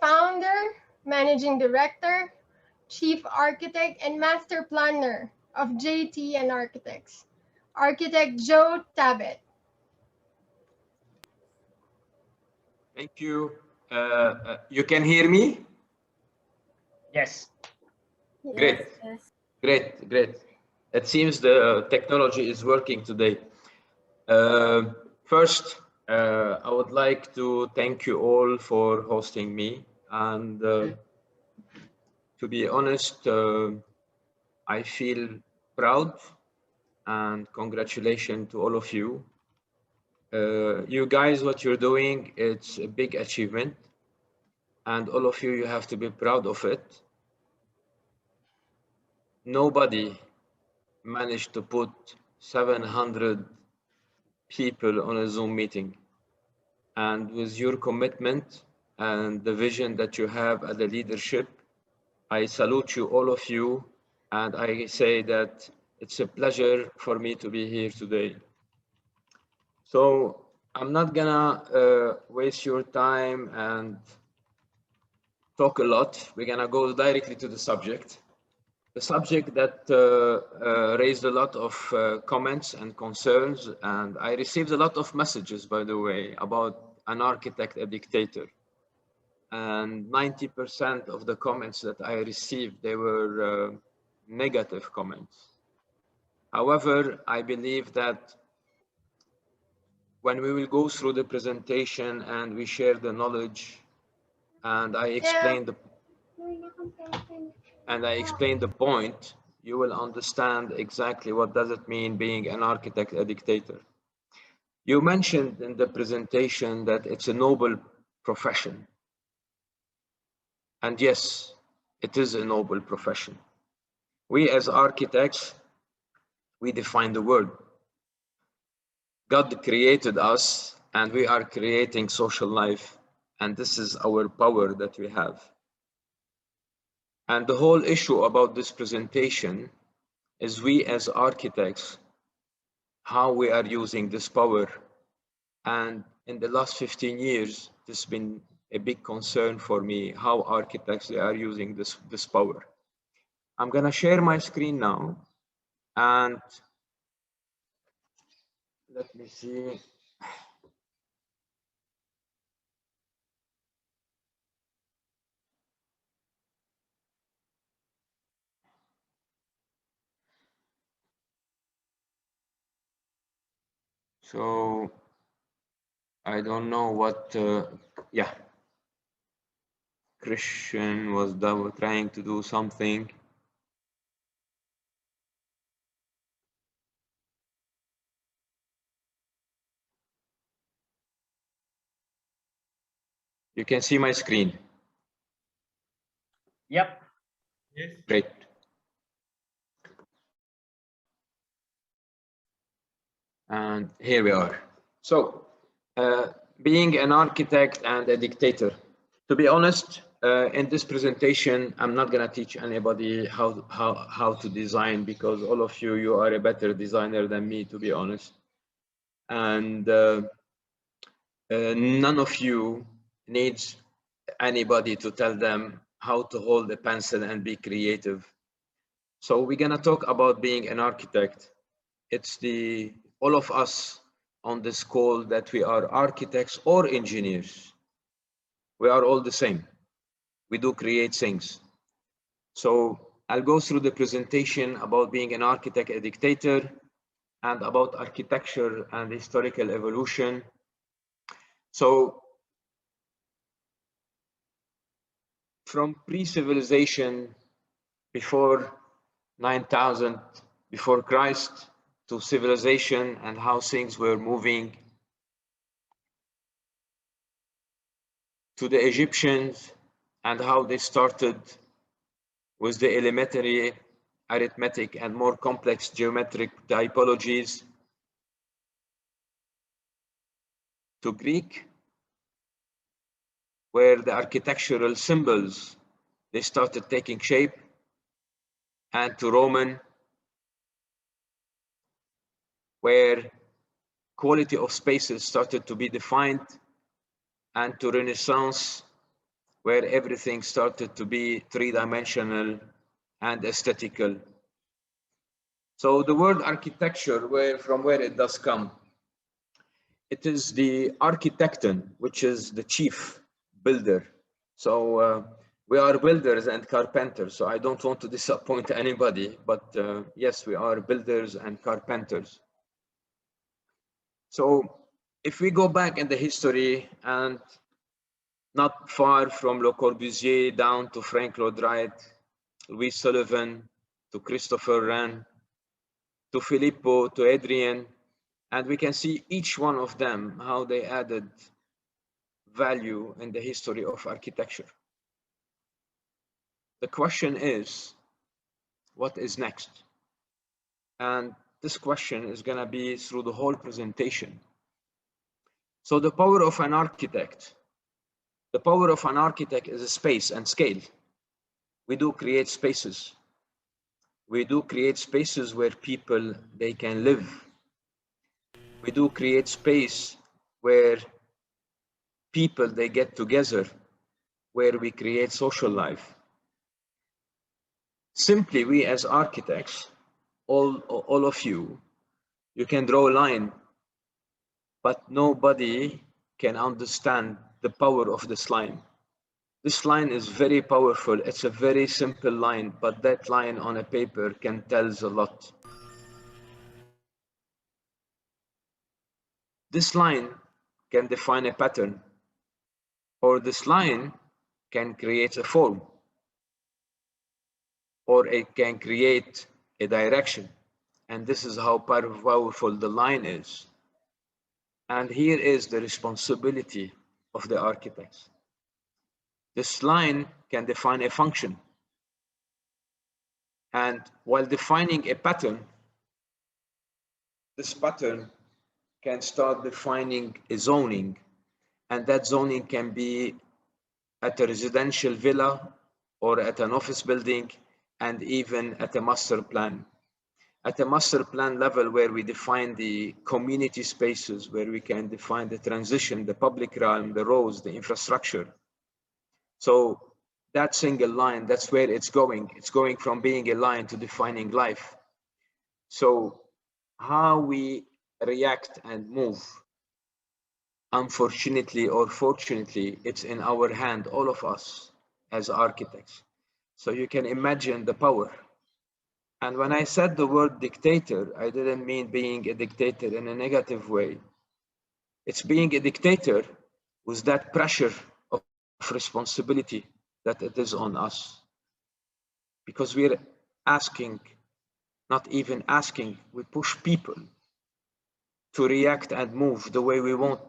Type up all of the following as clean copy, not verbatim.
founder, managing director, chief architect, and master planner of JT and Architects, Architect Joe Tabet. Thank you. You can hear me? Yes. Great. Yes. Great, great. It seems the technology is working today. First, I would like to thank you all for hosting me. And to be honest, I feel proud and congratulations to all of you. You guys, what you're doing, it's a big achievement. And all of you, you have to be proud of it. Nobody managed to put 700 people on a Zoom meeting. And with your commitment and the vision that you have as a leadership, I salute you, all of you, and I say that it's a pleasure for me to be here today. So I'm not gonna waste your time and talk a lot. We're gonna go directly to the subject. The subject that raised a lot of comments and concerns, and I received a lot of messages, by the way, about an architect, a dictator. And 90% of the comments that I received, they were negative comments. However, I believe that when we will go through the presentation and we share the knowledge, and I explain the point, you will understand exactly what does it mean being an architect, a dictator. You mentioned in the presentation that it's a noble profession. And yes, it is a noble profession. We as architects, we define the world. God created us and we are creating social life. And this is our power that we have. And the whole issue about this presentation is we as architects, how we are using this power. And in the last 15 years, this has been a big concern for me, how architects they are using this power. I'm gonna share my screen now, and let me see. So I don't know what, yeah. Christian was trying to do something. You can see my screen. Yep. Yes. Great. And here we are. So, being an architect and a dictator. To be honest, in this presentation, I'm not gonna teach anybody how to design, because all of you, you are a better designer than me, to be honest. And none of you needs anybody to tell them how to hold a pencil and be creative. So we're gonna talk about being an architect. It's all of us on this call that we are architects or engineers. We are all the same. We do create things. So I'll go through the presentation about being an architect, a dictator, and about architecture and historical evolution. So from pre-civilization, before 9,000 before Christ, to civilization and how things were moving, to the Egyptians and how they started with the elementary arithmetic and more complex geometric typologies, to Greek, where the architectural symbols, they started taking shape, and to Roman, where quality of spaces started to be defined, and to Renaissance, where everything started to be three-dimensional and aesthetical. So the word architecture, from where it does come, it is the architecton, which is the chief builder. So we are builders and carpenters. So I don't want to disappoint anybody, but yes, we are builders and carpenters. So if we go back in the history and not far from Le Corbusier down to Frank Lloyd Wright, Louis Sullivan, to Christopher Wren, to Filippo, to Adrian, and we can see each one of them, how they added value in the history of architecture. The question is, what is next? And this question is going to be through the whole presentation. So the power of an architect. The power of an architect is a space and scale. We do create spaces. We do create spaces where people, they can live. We do create space where people, they get together, where we create social life. Simply, we as architects, all of you can draw a line, but nobody can understand the power of this line. This line is very powerful. It's a very simple line, but that line on a paper can tell a lot. This line can define a pattern, or this line can create a form, or it can create a direction. And this is how powerful the line is. And here is the responsibility of the architects. This line can define a function. And while defining a pattern, this pattern can start defining a zoning. And that zoning can be at a residential villa or at an office building and even at a master plan. At a master plan level, where we define the community spaces, where we can define the transition, the public realm, the roads, the infrastructure. So that single line, that's where it's going. It's going from being a line to defining life. So how we react and move, unfortunately or fortunately, it's in our hand, all of us as architects. So you can imagine the power. And when I said the word dictator, I didn't mean being a dictator in a negative way. It's being a dictator with that pressure of responsibility that it is on us. Because we're asking, not even asking, we push people to react and move the way we want.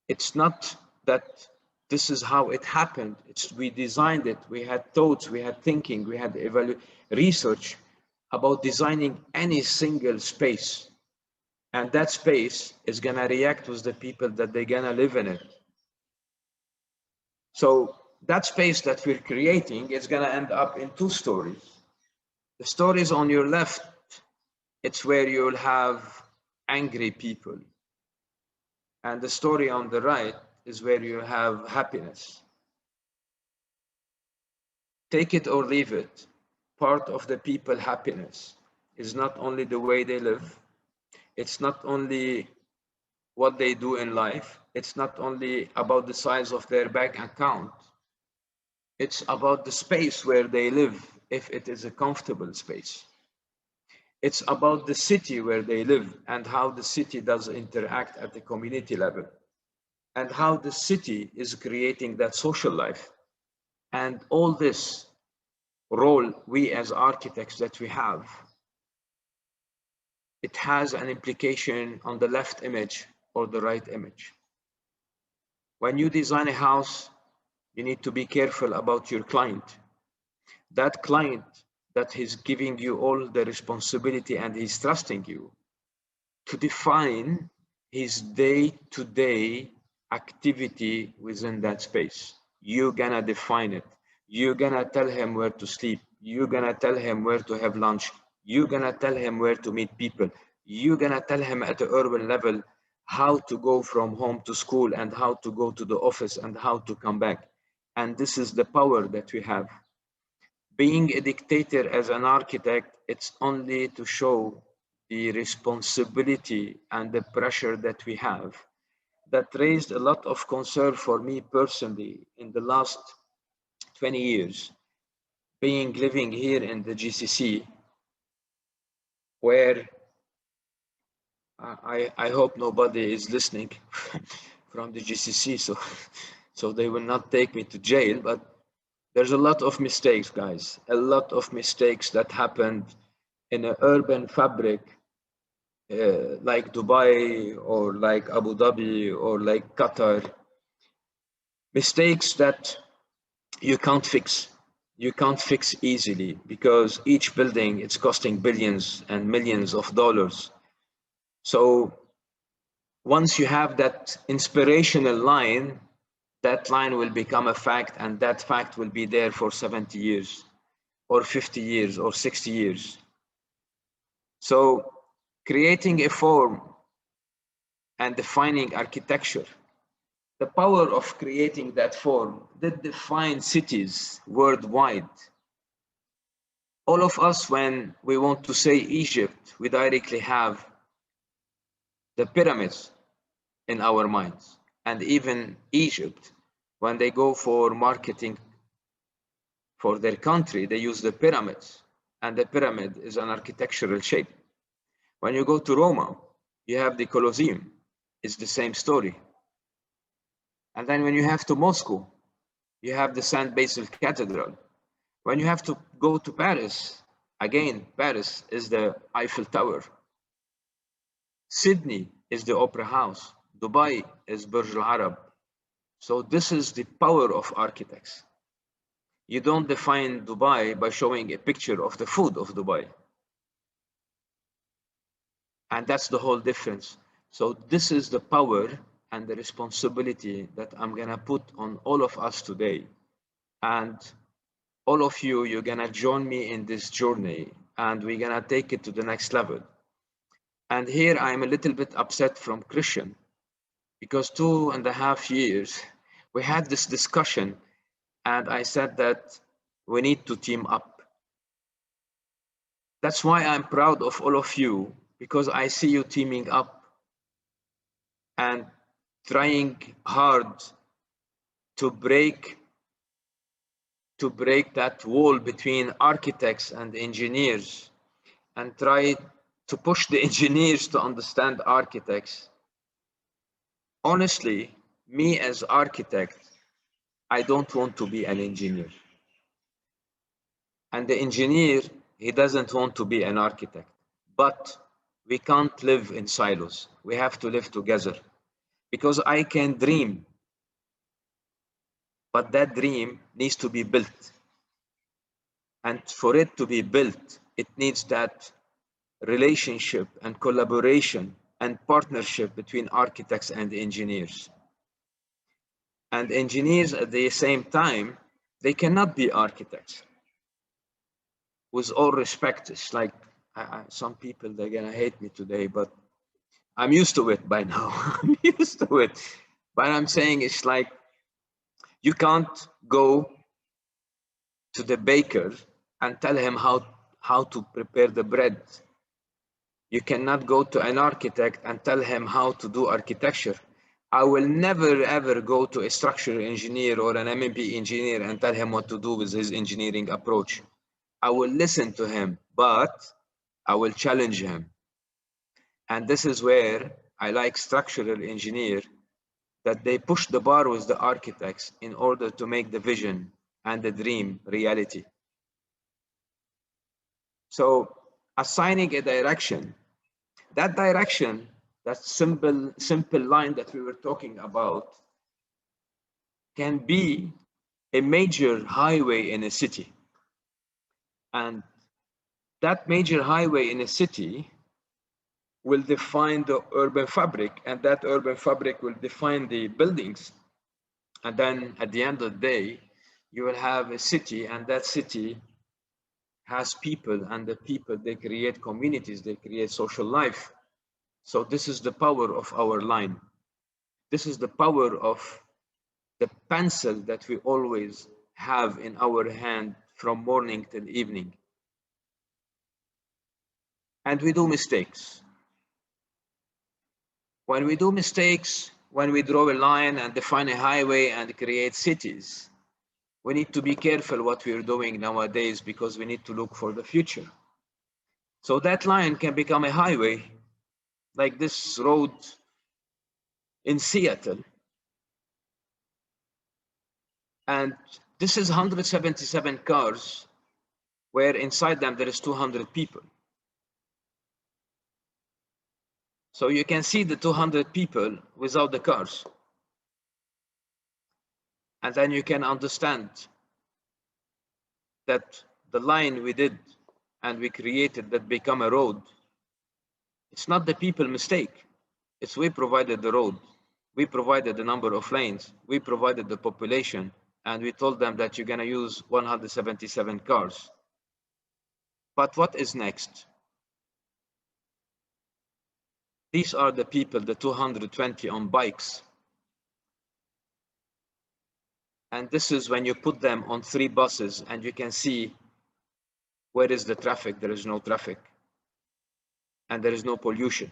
It's not that this is how it happened. We designed it. We had thoughts, we had thinking, we had research about designing any single space. And that space is going to react with the people that they're going to live in it. So that space that we're creating is going to end up in two stories. The stories on your left, it's where you'll have angry people. And the story on the right is where you have happiness. Take it or leave it. Part of the people happiness is not only the way they live. It's not only what they do in life. It's not only about the size of their bank account. It's about the space where they live, if it is a comfortable space. It's about the city where they live and how the city does interact at the community level, and how the city is creating that social life. And all this role we as architects that we have, it has an implication on the left image or the right image. When you design a house, you need to be careful about your client. That client that is giving you all the responsibility and he's trusting you to define his day-to-day activity within that space. You're gonna define it. You're gonna tell him where to sleep. You're gonna tell him where to have lunch. You're gonna tell him where to meet people. You're gonna tell him at the urban level how to go from home to school and how to go to the office and how to come back. And this is the power that we have. Being a dictator as an architect, it's only to show the responsibility and the pressure that we have. That raised a lot of concern for me personally in the last 20 years, living here in the GCC, where I hope nobody is listening from the GCC, so they will not take me to jail, but there's a lot of mistakes, guys, a lot of mistakes that happened in an urban fabric like Dubai or like Abu Dhabi or like Qatar. Mistakes that you can't fix. You can't fix easily because each building it's costing billions and millions of dollars. So once you have that inspirational line, that line will become a fact, and that fact will be there for 70 years or 50 years or 60 years. So creating a form and defining architecture, the power of creating that form that defines cities worldwide. All of us, when we want to say Egypt, we directly have the pyramids in our minds. And even Egypt, when they go for marketing for their country, they use the pyramids. And the pyramid is an architectural shape. When you go to Roma, you have the Colosseum. It's the same story. And then when you have to Moscow, you have the St. Basil Cathedral. When you have to go to Paris, again, Paris is the Eiffel Tower. Sydney is the Opera House. Dubai is Burj Al Arab. So this is the power of architects. You don't define Dubai by showing a picture of the food of Dubai. And that's the whole difference. So this is the power and the responsibility that I'm gonna put on all of us today. And all of you, you're gonna join me in this journey and we're gonna take it to the next level. And here I'm a little bit upset from Christian because 2.5 years, we had this discussion and I said that we need to team up. That's why I'm proud of all of you, because I see you teaming up and trying hard to break that wall between architects and engineers and try to push the engineers to understand architects. Honestly, me as architect, I don't want to be an engineer. And the engineer, he doesn't want to be an architect. But we can't live in silos. We have to live together. Because I can dream, but that dream needs to be built. And for it to be built, it needs that relationship and collaboration and partnership between architects and engineers. And engineers at the same time, they cannot be architects. With all respect, it's like some people, they're gonna hate me today, but I'm used to it by now. I'm used to it. But I'm saying it's like, you can't go to the baker and tell him how to prepare the bread. You cannot go to an architect and tell him how to do architecture. I will never ever go to a structural engineer or an M&P engineer and tell him what to do with his engineering approach. I will listen to him, but I will challenge him. And this is where I like structural engineer, that they push the bar with the architects in order to make the vision and the dream reality. So assigning a direction, that direction, that simple line that we were talking about, can be a major highway in a city. And that major highway in a city will define the urban fabric, and that urban fabric will define the buildings. And then at the end of the day, you will have a city, and that city has people, and the people, they create communities, they create social life. So this is the power of our line. This is the power of the pencil that we always have in our hand from morning till evening. And we do mistakes. When we do mistakes, when we draw a line and define a highway and create cities, we need to be careful what we're doing nowadays because we need to look for the future. So that line can become a highway, like this road in Seattle. And this is 177 cars, where inside them there is 200 people. So you can see the 200 people without the cars. And then you can understand that the line we did and we created that become a road, it's not the people mistake. It's we provided the road. We provided the number of lanes. We provided the population. And we told them that you're going to use 177 cars. But what is next? These are the people, the 220 on bikes. And this is when you put them on 3 buses and you can see where is the traffic. There is no traffic. And there is no pollution.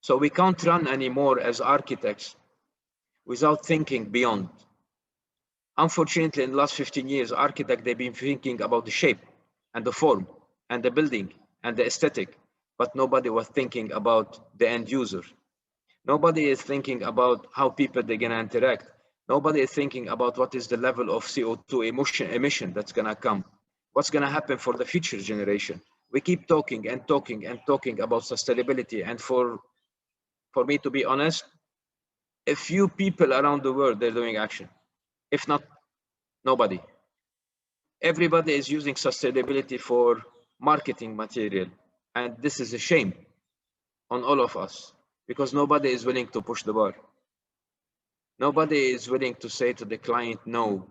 So we can't run anymore as architects without thinking beyond. Unfortunately, in the last 15 years, architects, they've been thinking about the shape and the form and the building and the aesthetic, but nobody was thinking about the end user. Nobody is thinking about how people they're gonna interact. Nobody is thinking about what is the level of CO2 emission that's gonna come. What's gonna happen for the future generation. We keep talking and talking and talking about sustainability, and for me to be honest, a few people around the world, they're doing action. If not, nobody. Everybody is using sustainability for marketing material. And this is a shame on all of us because nobody is willing to push the bar. Nobody is willing to say to the client, no.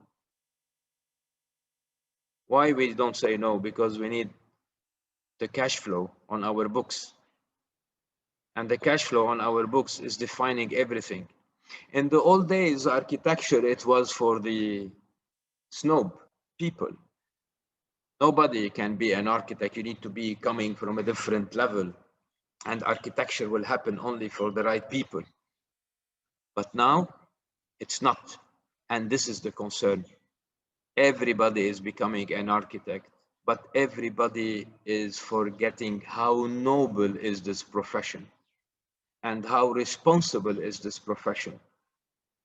Why we don't say no? Because we need the cash flow on our books. And the cash flow on our books is defining everything. In the old days, architecture, it was for the snob people. Nobody can be an architect. You need to be coming from a different level. And architecture will happen only for the right people. But now, it's not. And this is the concern. Everybody is becoming an architect, but everybody is forgetting how noble is this profession and how responsible is this profession.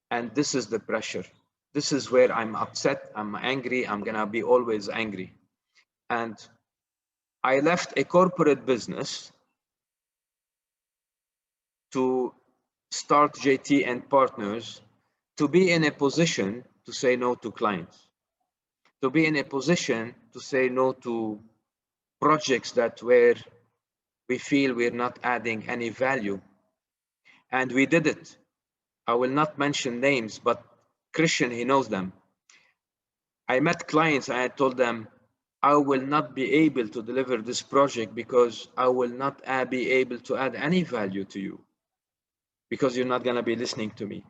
And this is the pressure. This is where I'm upset, I'm angry, I'm gonna be always angry. And I left a corporate business to start JT and Partners to be in a position to say no to clients, to be in a position to say no to projects that where we feel we're not adding any value. And we did it. I will not mention names, but Christian, he knows them. I met clients and I told them, I will not be able to deliver this project because I will not be able to add any value to you because you're not going to be listening to me.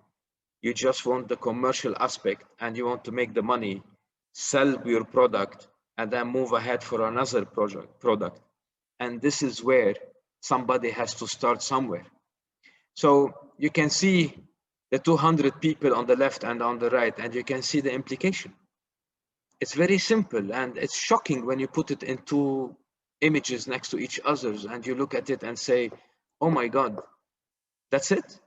You just want the commercial aspect and you want to make the money, sell your product, and then move ahead for another product. And this is where somebody has to start somewhere. So you can see the 200 people on the left and on the right, and you can see the implication. It's very simple and it's shocking when you put it in 2 images next to each other and you look at it and say, oh my God, that's it.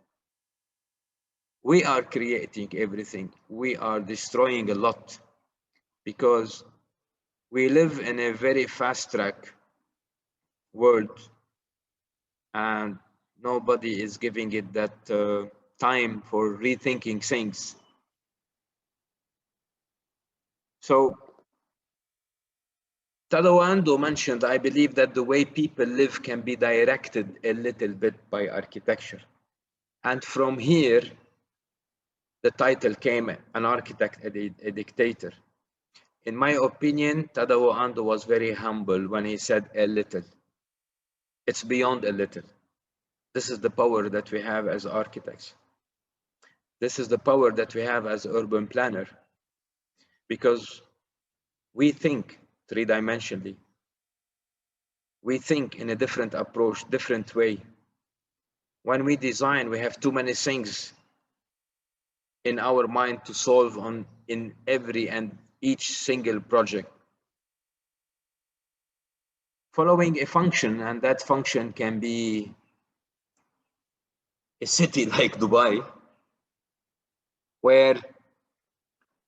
We are creating everything. We are destroying a lot because we live in a very fast track world and nobody is giving it that time for rethinking things. So Talawando mentioned, I believe that the way people live can be directed a little bit by architecture. And from here, the title came, An Architect, a Dictator. In my opinion, Tadao Ando was very humble when he said a little. It's beyond a little. This is the power that we have as architects. This is the power that we have as urban planner, because we think three-dimensionally. We think in a different approach, different way. When we design, we have too many things in our mind to solve in every and each single project. Following a function, and that function can be a city like Dubai, where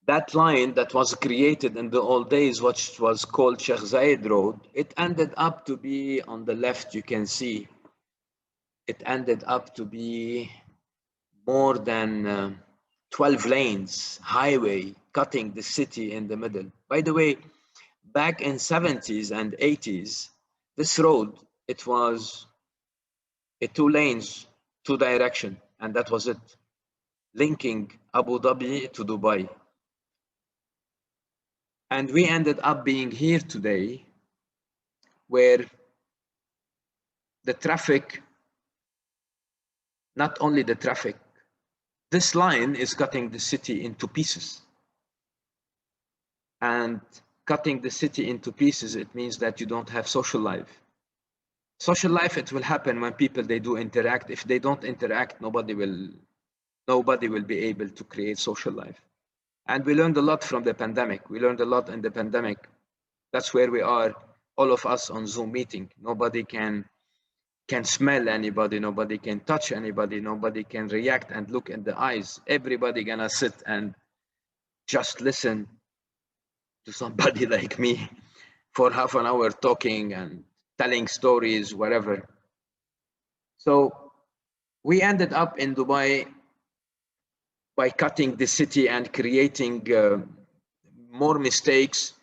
that line that was created in the old days, which was called Sheikh Zayed Road, it ended up to be on the left, you can see, it ended up to be more than 12 lanes, highway, cutting the city in the middle. By the way, back in 70s and 80s, this road, it was a 2 lanes, 2 direction, and that was it, linking Abu Dhabi to Dubai. And we ended up being here today where the traffic, not only the traffic, this line is cutting the city into pieces. And cutting the city into pieces, it means that you don't have social life. Social life, it will happen when people, they do interact. If they don't interact, nobody will be able to create social life. And we learned a lot from the pandemic. We learned a lot in the pandemic. That's where we are, all of us on Zoom meeting. Nobody can smell anybody, nobody can touch anybody, nobody can react and look in the eyes. Everybody gonna sit and just listen to somebody like me for half an hour talking and telling stories, whatever. So we ended up in Dubai by cutting the city and creating more mistakes.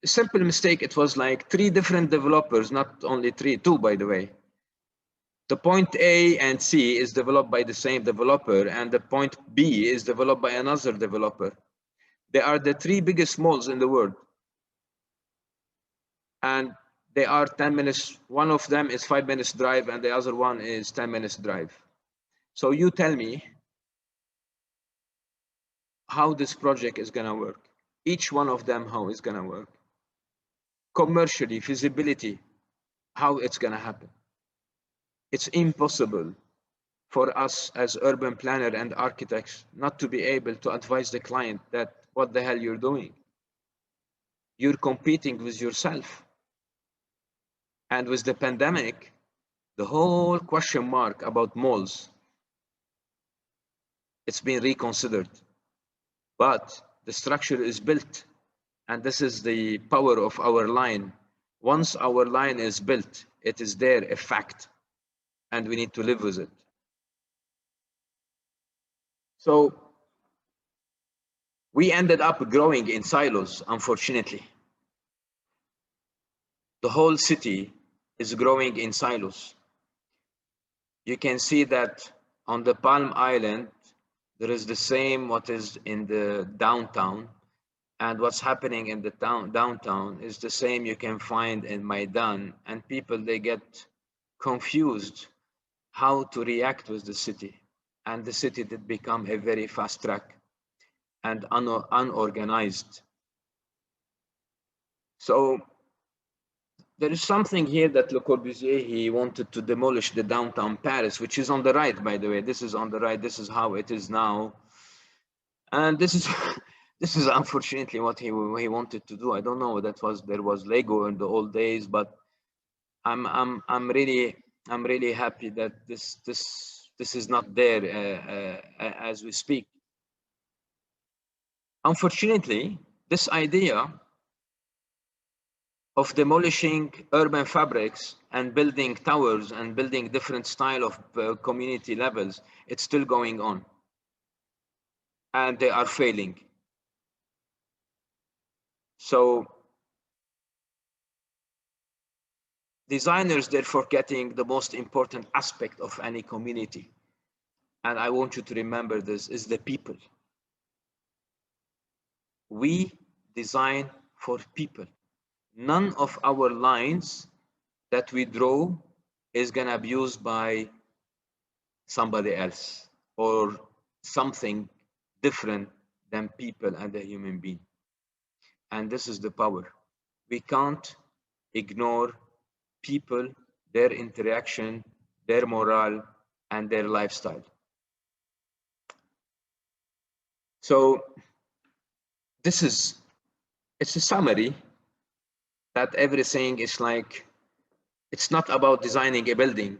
A simple mistake, it was like 3 different developers, not only 3, 2 by the way. The point A and C is developed by the same developer, and the point B is developed by another developer. They are the 3 biggest malls in the world. And they are 10 minutes, one of them is 5 minutes drive and the other one is 10 minutes drive. So you tell me how this project is gonna work. Each one of them, how it's gonna work. Commercially, feasibility, how it's gonna happen. It's impossible for us as urban planner and architects not to be able to advise the client that what the hell you're doing. You're competing with yourself. And with the pandemic, the whole question mark about malls, it's been reconsidered. But the structure is built, and this is the power of our line. Once our line is built, it is there, a fact, and we need to live with it. So we ended up growing in silos, unfortunately. The whole city is growing in silos. You can see that on the Palm Island, there is the same what is in the downtown, and what's happening in the downtown is the same you can find in Maidan, and people, they get confused how to react with the city, and the city did become a very fast track and unorganized. So there is something here that Le Corbusier, he wanted to demolish the downtown Paris, which is on the right, by the way. This is on the right. This is how it is now. And this is this is unfortunately what he wanted to do. I don't know. There was Lego in the old days, but I'm really happy that this is not there as we speak. Unfortunately, this idea of demolishing urban fabrics and building towers and building different style of community levels, it's still going on. And they are failing. So designers, they're forgetting the most important aspect of any community. And I want you to remember this, is the people. We design for people. None of our lines that we draw is gonna be used by somebody else or something different than people and a human being. And this is the power. We can't ignore people, their interaction, their morale, and their lifestyle. So it's a summary that everything is like, it's not about designing a building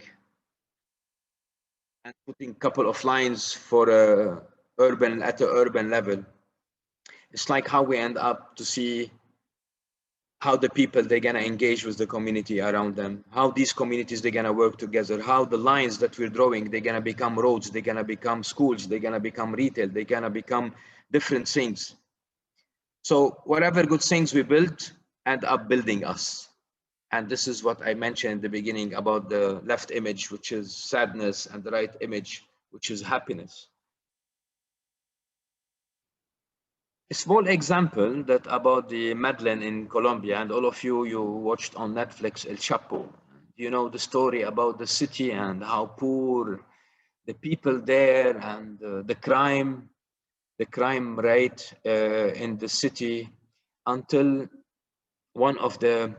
and putting a couple of lines for at the urban level. It's like how we end up to see how the people, they're gonna engage with the community around them, how these communities, they're gonna work together, how the lines that we're drawing, they're gonna become roads, they're gonna become schools, they're gonna become retail, they're gonna become different things. So whatever good things we build end up building us. And this is what I mentioned in the beginning about the left image, which is sadness, and the right image, which is happiness. A small example that about the Madeleine in Colombia, and all of you watched on Netflix El Chapo. You know the story about the city and how poor the people there, and the crime rate in the city, until one of the,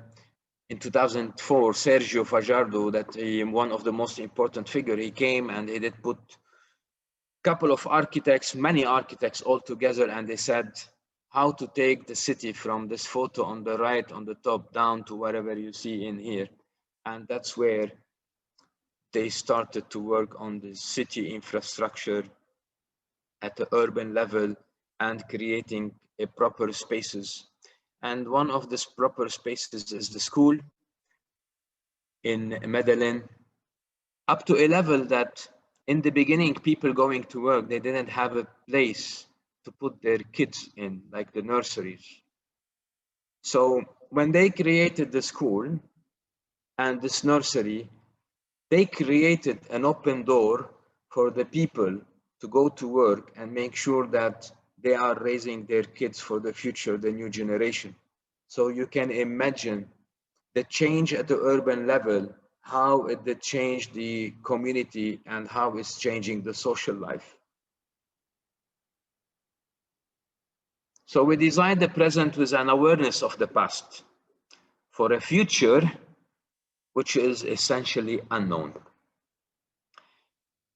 in 2004, Sergio Fajardo, that one of the most important figure, he came and he did put couple of architects, many architects all together, and they said how to take the city from this photo on the right, on the top, down to whatever you see in here. And that's where they started to work on the city infrastructure at the urban level and creating a proper spaces. And one of these proper spaces is the school in Medellin, up to a level that in the beginning, people going to work, they didn't have a place to put their kids in, like the nurseries. So when they created the school and this nursery, they created an open door for the people to go to work and make sure that they are raising their kids for the future, the new generation. So you can imagine the change at the urban level, how it did change the community and how it's changing the social life. So we design the present with an awareness of the past for a future which is essentially unknown.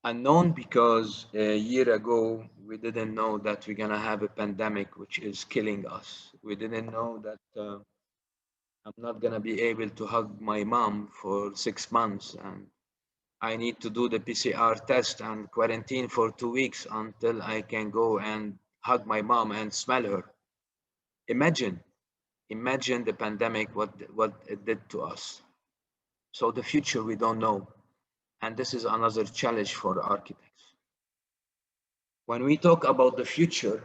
Unknown because a year ago, we didn't know that we're gonna have a pandemic which is killing us. We didn't know that I'm not gonna be able to hug my mom for 6 months, and I need to do the PCR test and quarantine for 2 weeks until I can go and hug my mom and smell her. Imagine the pandemic, what it did to us. So the future we don't know. And this is another challenge for architects. When we talk about the future,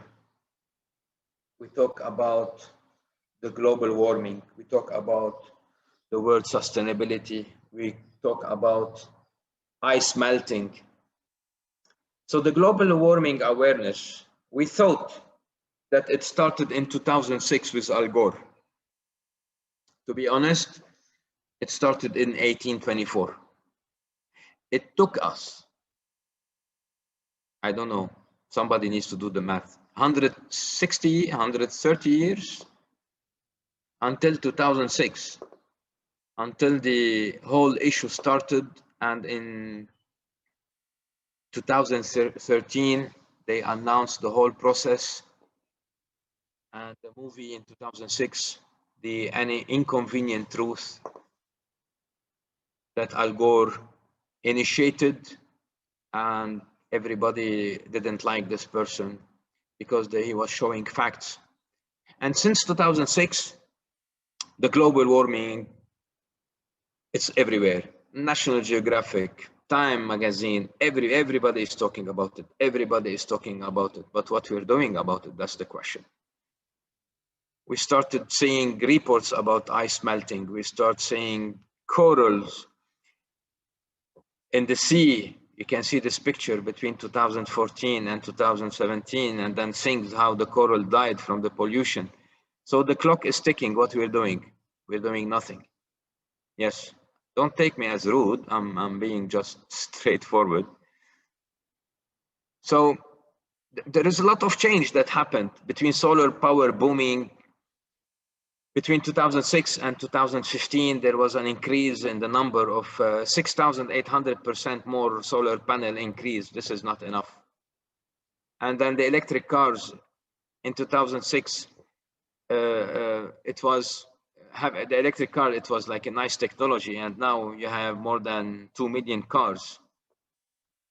we talk about the global warming, we talk about the word sustainability, we talk about ice melting. So the global warming awareness, we thought that it started in 2006 with Al Gore. To be honest, it started in 1824. It took us, I don't know, somebody needs to do the math, 160, 130 years until 2006, until the whole issue started. And in 2013, they announced the whole process. And the movie in 2006, the Inconvenient Truth, that Al Gore initiated, and everybody didn't like this person because he was showing facts. And since 2006, the global warming, it's everywhere. National Geographic, Time magazine, everybody is talking about it. Everybody is talking about it. But what we're doing about it, that's the question. We started seeing reports about ice melting. We start seeing corals in the sea. You can see this picture between 2014 and 2017, and then things how the coral died from the pollution. So the clock is ticking. What we're doing nothing. Yes, don't take me as rude. I'm being just straightforward. So there is a lot of change that happened between solar power booming. Between 2006 and 2015, there was an increase in the number of 6,800% more solar panel increase. This is not enough. And then the electric cars in 2006, it was the electric car, it was like a nice technology, and now you have more than 2 million cars.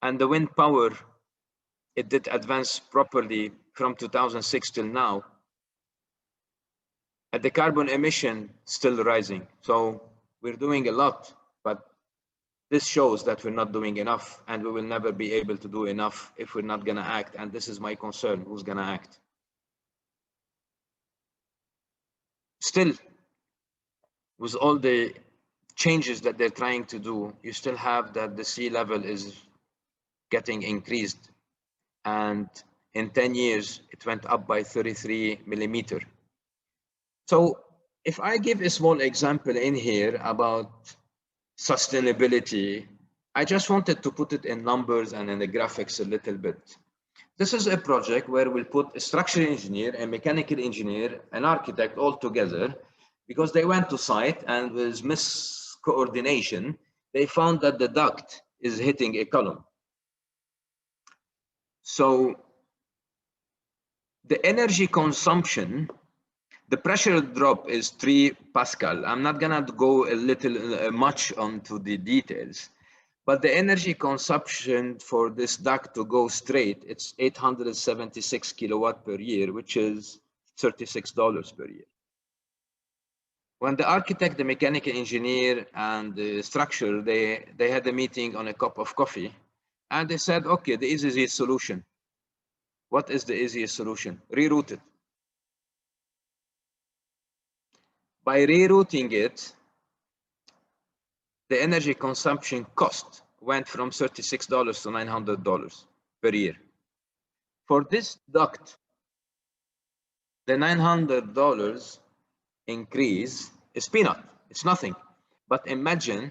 And the wind power, it did advance properly from 2006 till now. And the carbon emission still rising. So we're doing a lot, but this shows that we're not doing enough, and we will never be able to do enough if we're not gonna act. And this is my concern, who's gonna act? Still, with all the changes that they're trying to do, you still have that the sea level is getting increased. And in 10 years, it went up by 33 millimeter. So if I give a small example in here about sustainability, I just wanted to put it in numbers and in the graphics a little bit. This is a project where we'll put a structural engineer, a mechanical engineer, an architect all together, because they went to site and with miscoordination, they found that the duct is hitting a column. So the energy consumption, the pressure drop is 3 Pascal. I'm not gonna go a little much onto the details, but the energy consumption for this duct to go straight, it's 876 kilowatt per year, which is $36 per year. When the architect, the mechanical engineer, and the structure, they had a meeting on a cup of coffee, and they said, okay, the easiest solution. What is the easiest solution? Reroute it. By rerouting it, the energy consumption cost went from $36 to $900 per year. For this duct, the $900 increase is peanut, it's nothing. But imagine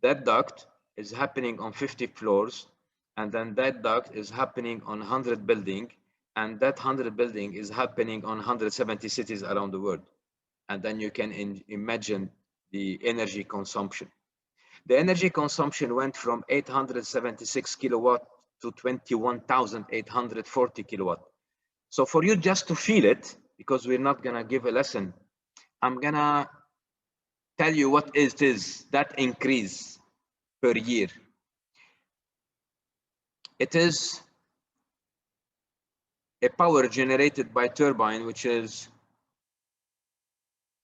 that duct is happening on 50 floors, and then that duct is happening on 100 buildings, and that 100 building is happening on 170 cities around the world. And then you can imagine the energy consumption. The energy consumption went from 876 kilowatt to 21,840 kilowatt. So for you just to feel it, because we're not gonna give a lesson, I'm gonna tell you what it is, that increase per year. It is a power generated by turbine, which is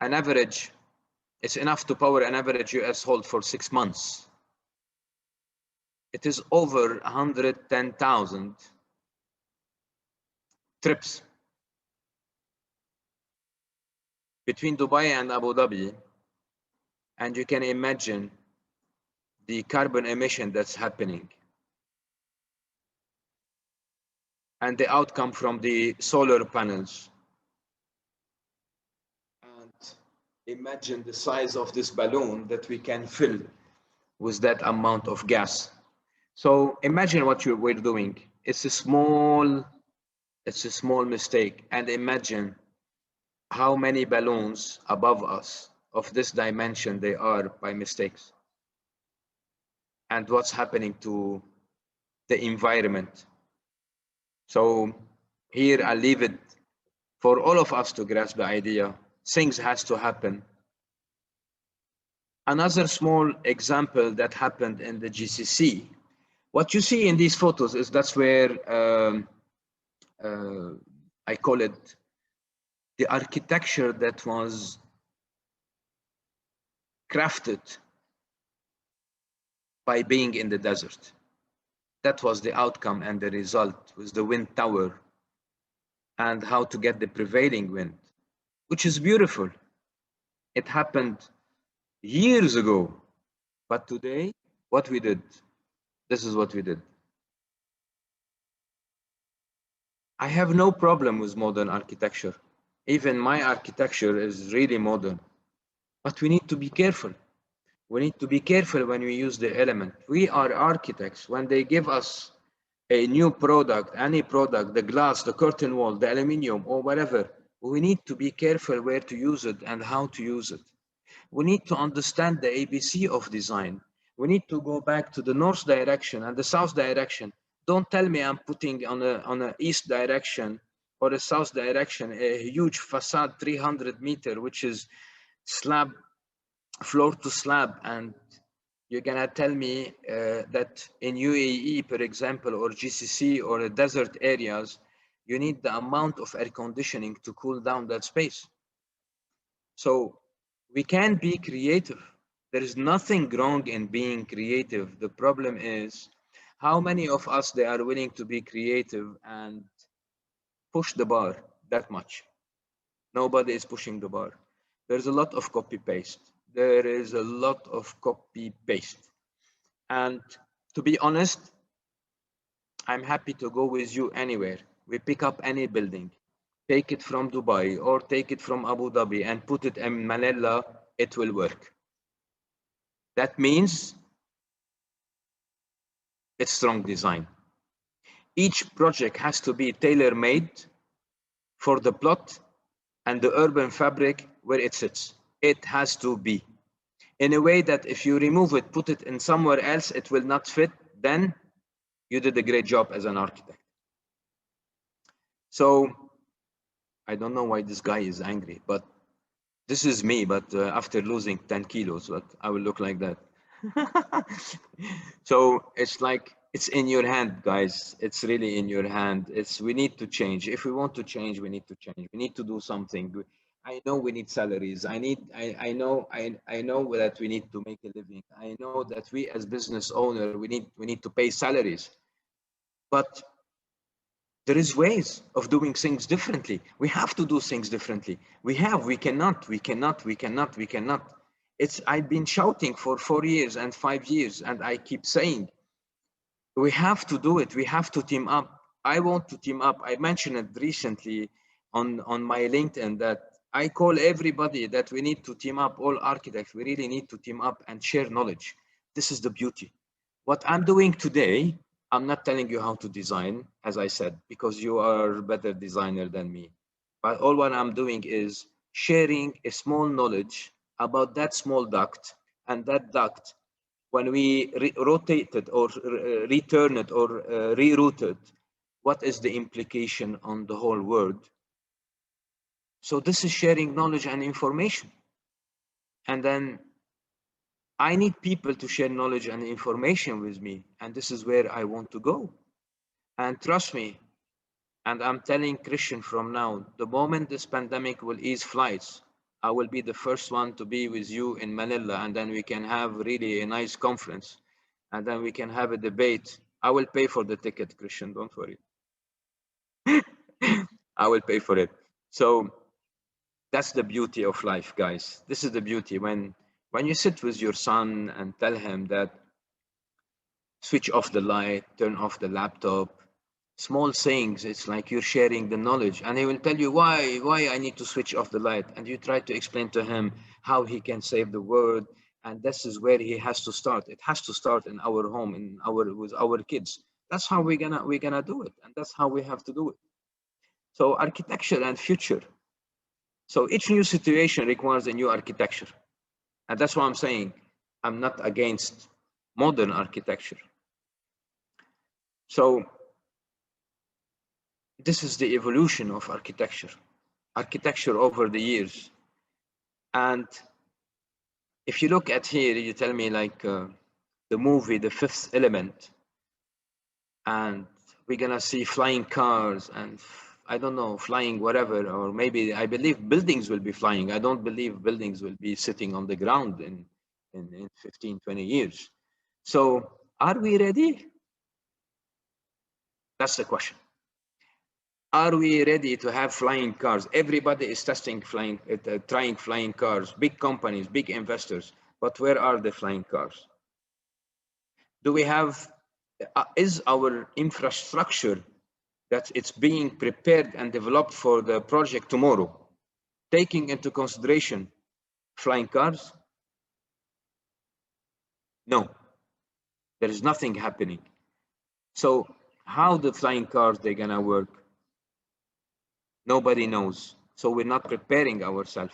an average, it's enough to power an average US hold for 6 months. It is over 110,000 trips between Dubai and Abu Dhabi, and you can imagine the carbon emission that's happening and the outcome from the solar panels. And imagine the size of this balloon that we can fill with that amount of gas. So imagine what we're doing. It's a small mistake, and imagine how many balloons above us of this dimension they are by mistakes, and what's happening to the environment. So here I'll leave it for all of us to grasp the idea. Things has to happen. Another small example that happened in the GCC. What you see in these photos is that's where I call it the architecture that was crafted by being in the desert. That was the outcome and the result with the wind tower and how to get the prevailing wind, which is beautiful. It happened years ago, but today, what we did, this is what we did. I have no problem with modern architecture. Even my architecture is really modern, but we need to be careful. We need to be careful when we use the element. We are architects. When they give us a new product, any product, the glass, the curtain wall, the aluminium, or whatever, we need to be careful where to use it and how to use it. We need to understand the ABC of design. We need to go back to the north direction and the south direction. Don't tell me I'm putting on a east direction or a south direction a huge facade 300 meter, which is slab, floor to slab, and you're gonna tell me that in UAE, for example, or GCC or the desert areas, you need the amount of air conditioning to cool down that space. So we can be creative. There is nothing wrong in being creative. The problem is how many of us they are willing to be creative and push the bar that much. Nobody is pushing the bar. There's a lot of copy paste. There is a lot of copy paste. And to be honest, I'm happy to go with you anywhere. We pick up any building, take it from Dubai or take it from Abu Dhabi and put it in Manila, it will work. That means it's strong design. Each project has to be tailor-made for the plot and the urban fabric where it sits. It has to be in a way that if you remove it, put it in somewhere else, it will not fit, then you did a great job as an architect. So I don't know why this guy is angry, but this is me, but after losing 10 kilos, but I will look like that. So it's like, it's in your hand, guys. It's really in your hand. We need to change. If we want to change, we need to change. We need to do something. I know we need salaries. I know that we need to make a living. I know that we as business owner, we need to pay salaries. But there is ways of doing things differently. We have to do things differently. We cannot. I've been shouting for 4 years and 5 years, and I keep saying, we have to do it. We have to team up. I want to team up. I mentioned it recently on my LinkedIn that I call everybody that we need to team up, all architects. We really need to team up and share knowledge. This is the beauty. What I'm doing today, I'm not telling you how to design, as I said, because you are a better designer than me. But all what I'm doing is sharing a small knowledge about that small duct, and that duct, when we rotate it or return it or reroute it, what is the implication on the whole world? So this is sharing knowledge and information. And then I need people to share knowledge and information with me. And this is where I want to go. And trust me, and I'm telling Christian from now, the moment this pandemic will ease flights, I will be the first one to be with you in Manila, and then we can have really a nice conference, and then we can have a debate. I will pay for the ticket, Christian, don't worry. I will pay for it. So that's the beauty of life, guys. This is the beauty when you sit with your son and tell him that switch off the light, turn off the laptop, small things, it's like you're sharing the knowledge, and he will tell you why I need to switch off the light, and you try to explain to him how he can save the world, and this is where he has to start. It has to start in our home, with our kids. That's how we're gonna do it, and that's how we have to do it. So architecture and future. So each new situation requires a new architecture, and that's why I'm saying I'm not against modern architecture. So this is the evolution of architecture over the years. And if you look at here, you tell me like the movie, The Fifth Element, and we're gonna see flying cars and I don't know, flying whatever, or maybe I believe buildings will be flying. I don't believe buildings will be sitting on the ground in 15, 20 years. So are we ready? That's the question. Are we ready to have flying cars? Everybody is testing trying flying cars, big companies, big investors, but where are the flying cars? Do we have, is our infrastructure that it's being prepared and developed for the project tomorrow, taking into consideration flying cars? No, there is nothing happening. So How the flying cars they're gonna work? Nobody knows. So we're not preparing ourselves.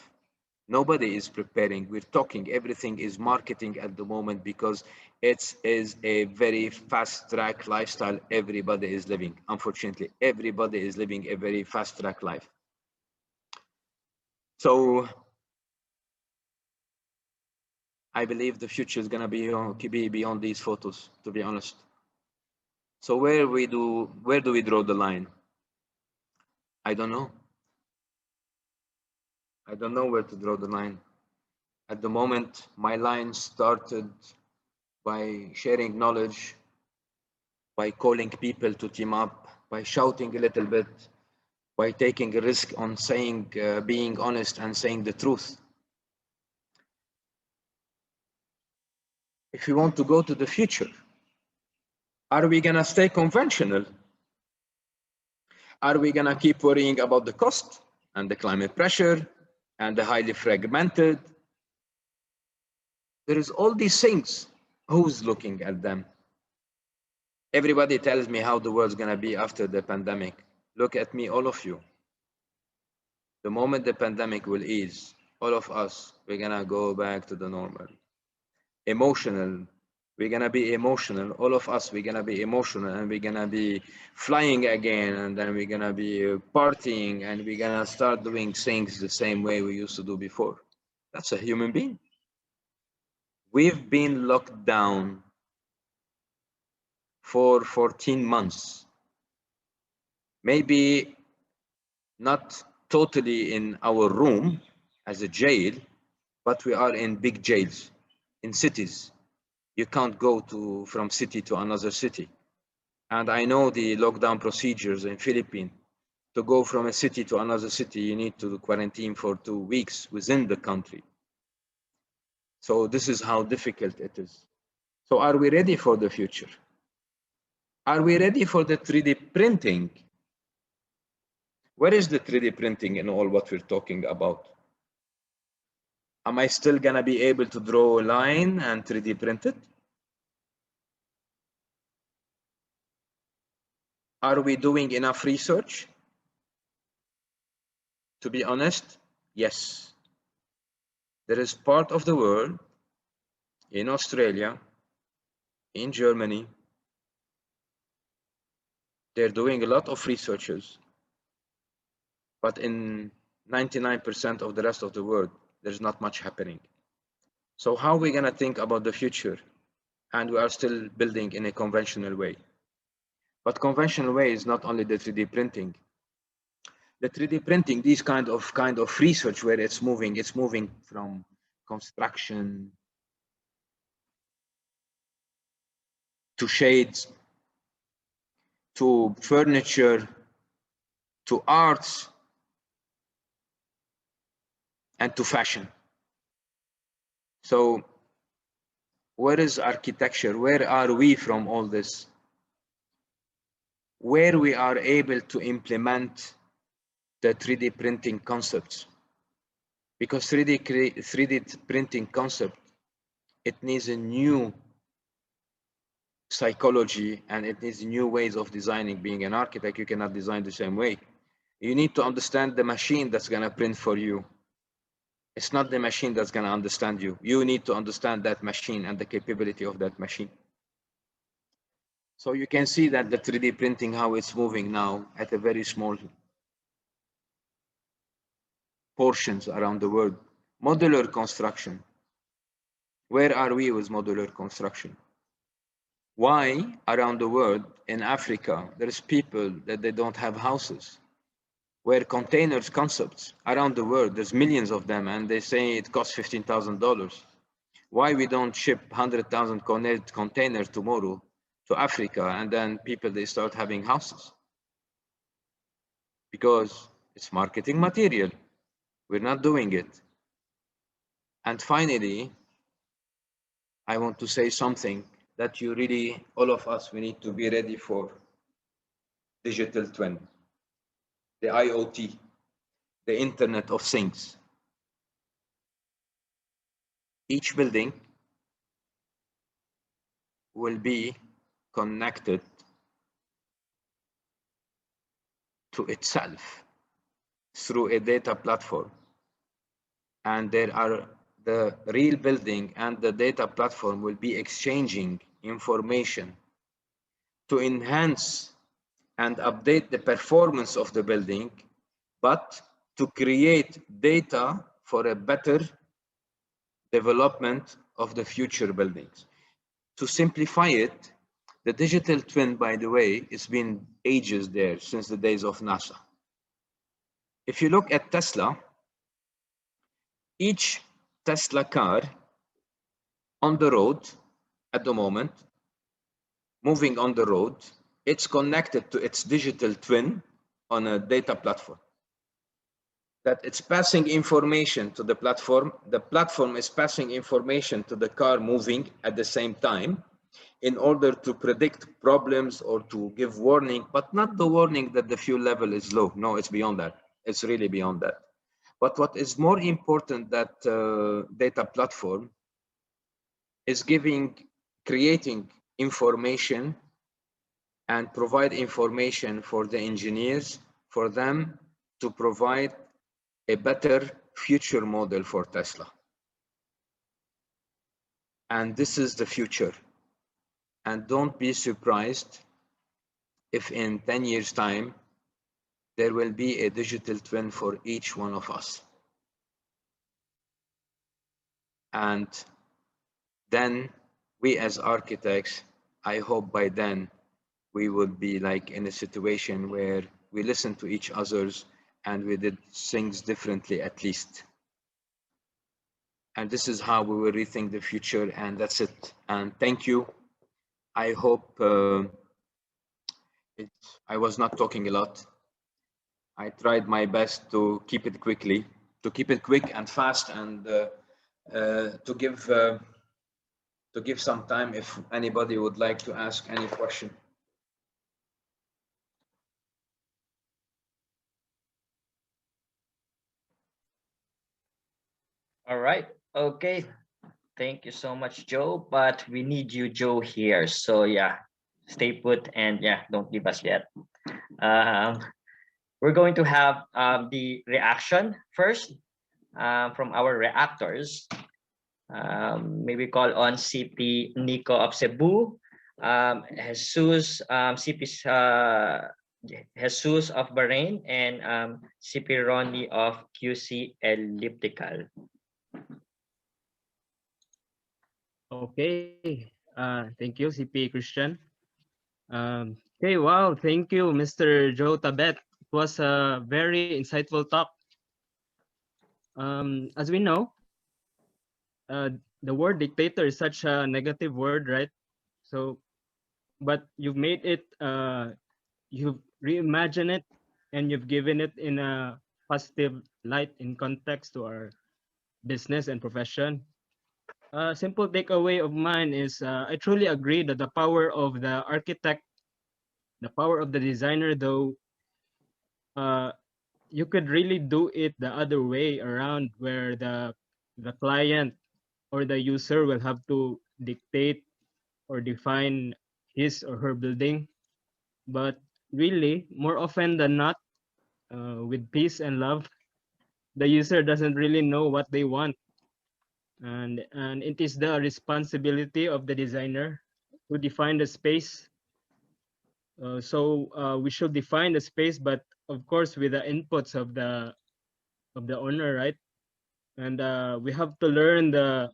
Nobody is preparing. We're talking. Everything is marketing at the moment because it is a very fast track lifestyle everybody is living. Unfortunately, everybody is living a very fast track life. So I believe the future is gonna be beyond these photos, to be honest. So where do we draw the line? I don't know. I don't know where to draw the line. At the moment, my line started by sharing knowledge, by calling people to team up, by shouting a little bit, by taking a risk on saying, being honest and saying the truth. If we want to go to the future, are we gonna stay conventional? Are we gonna keep worrying about the cost and the climate pressure and the highly fragmented? There is all these things. Who's looking at them? Everybody tells me how the world's gonna be after the pandemic. Look at me, all of you. The moment the pandemic will ease, all of us, we're gonna go back to the normal. Emotional, we're gonna be emotional. All of us, we're gonna be emotional and we're gonna be flying again and then we're gonna be partying and we're gonna start doing things the same way we used to do before. That's a human being. We've been locked down for 14 months. Maybe not totally in our room as a jail, but we are in big jails, in cities. You can't go from city to another city. And I know the lockdown procedures in Philippines. To go from a city to another city, you need to quarantine for 2 weeks within the country. So this is how difficult it is. So are we ready for the future? Are we ready for the 3D printing? Where is the 3D printing in all what we're talking about? Am I still gonna be able to draw a line and 3D print it? Are we doing enough research? To be honest, yes. There is part of the world, in Australia, in Germany, they're doing a lot of researches, but in 99% of the rest of the world, there's not much happening. So how are we gonna think about the future? And we are still building in a conventional way. But conventional way is not only the 3D printing. The 3D printing, these kind of research where it's moving from construction to shades, to furniture, to arts, and to fashion. So where is architecture? Where are we from all this? Where we are able to implement the 3D printing concepts. Because 3D printing concept, it needs a new psychology and it needs new ways of designing. Being an architect, you cannot design the same way. You need to understand the machine that's gonna print for you. It's not the machine that's gonna understand you. You need to understand that machine and the capability of that machine. So you can see that the 3D printing, how it's moving now at a very small portions around the world. Modular construction. Where are we with modular construction? Why around the world in Africa, there's people that they don't have houses? Where containers concepts around the world, there's millions of them and they say it costs $15,000. Why we don't ship 100,000 containers tomorrow to Africa and then people, they start having houses? Because it's marketing material. We're not doing it. And finally, I want to say something that you really, all of us, we need to be ready for. Digital twin, the IoT, the Internet of Things. Each building will be connected to itself through a data platform. And the real building and the data platform will be exchanging information to enhance and update the performance of the building, but to create data for a better development of the future buildings. To simplify it, the digital twin, by the way, it's been ages there since the days of NASA. If you look at Tesla, each Tesla car on the road at the moment, moving on the road, it's connected to its digital twin on a data platform. That it's passing information to the platform is passing information to the car moving at the same time in order to predict problems or to give warning, but not the warning that the fuel level is low. No, it's beyond that. It's really beyond that. But what is more important, that data platform is creating information and provide information for the engineers, for them to provide a better future model for Tesla. And this is the future. And don't be surprised if in 10 years' time, there will be a digital twin for each one of us. And then we as architects, I hope by then, we would be like in a situation where we listen to each other's and we did things differently at least. And this is how we will rethink the future, and that's it. And thank you. I hope I was not talking a lot. I tried my best to keep it quick and fast, and to give some time if anybody would like to ask any question. All right. Okay. Thank you so much, Joe. But we need you, Joe, here. So yeah, stay put and yeah, don't leave us yet. We're going to have the reaction first from our reactors. Maybe call on CP Nico of Cebu, Jesus, CP Jesus of Bahrain, and CP Ronnie of QC Elliptical. Okay. Thank you, CP Christian. Okay, wow. Thank you, Mr. Joe Tabet. It was a very insightful talk. As we know, the word dictator is such a negative word, right? So, but you've made it, you've reimagined it, and you've given it in a positive light in context to our business and profession. A simple takeaway of mine is I truly agree that the power of the architect, the power of the designer, though, you could really do it the other way around, where the client or the user will have to dictate or define his or her building. But really, more often than not, with peace and love, the user doesn't really know what they want. And it is the responsibility of the designer to define the space. So we should define the space, but of course with the inputs of the owner, right? And we have to learn the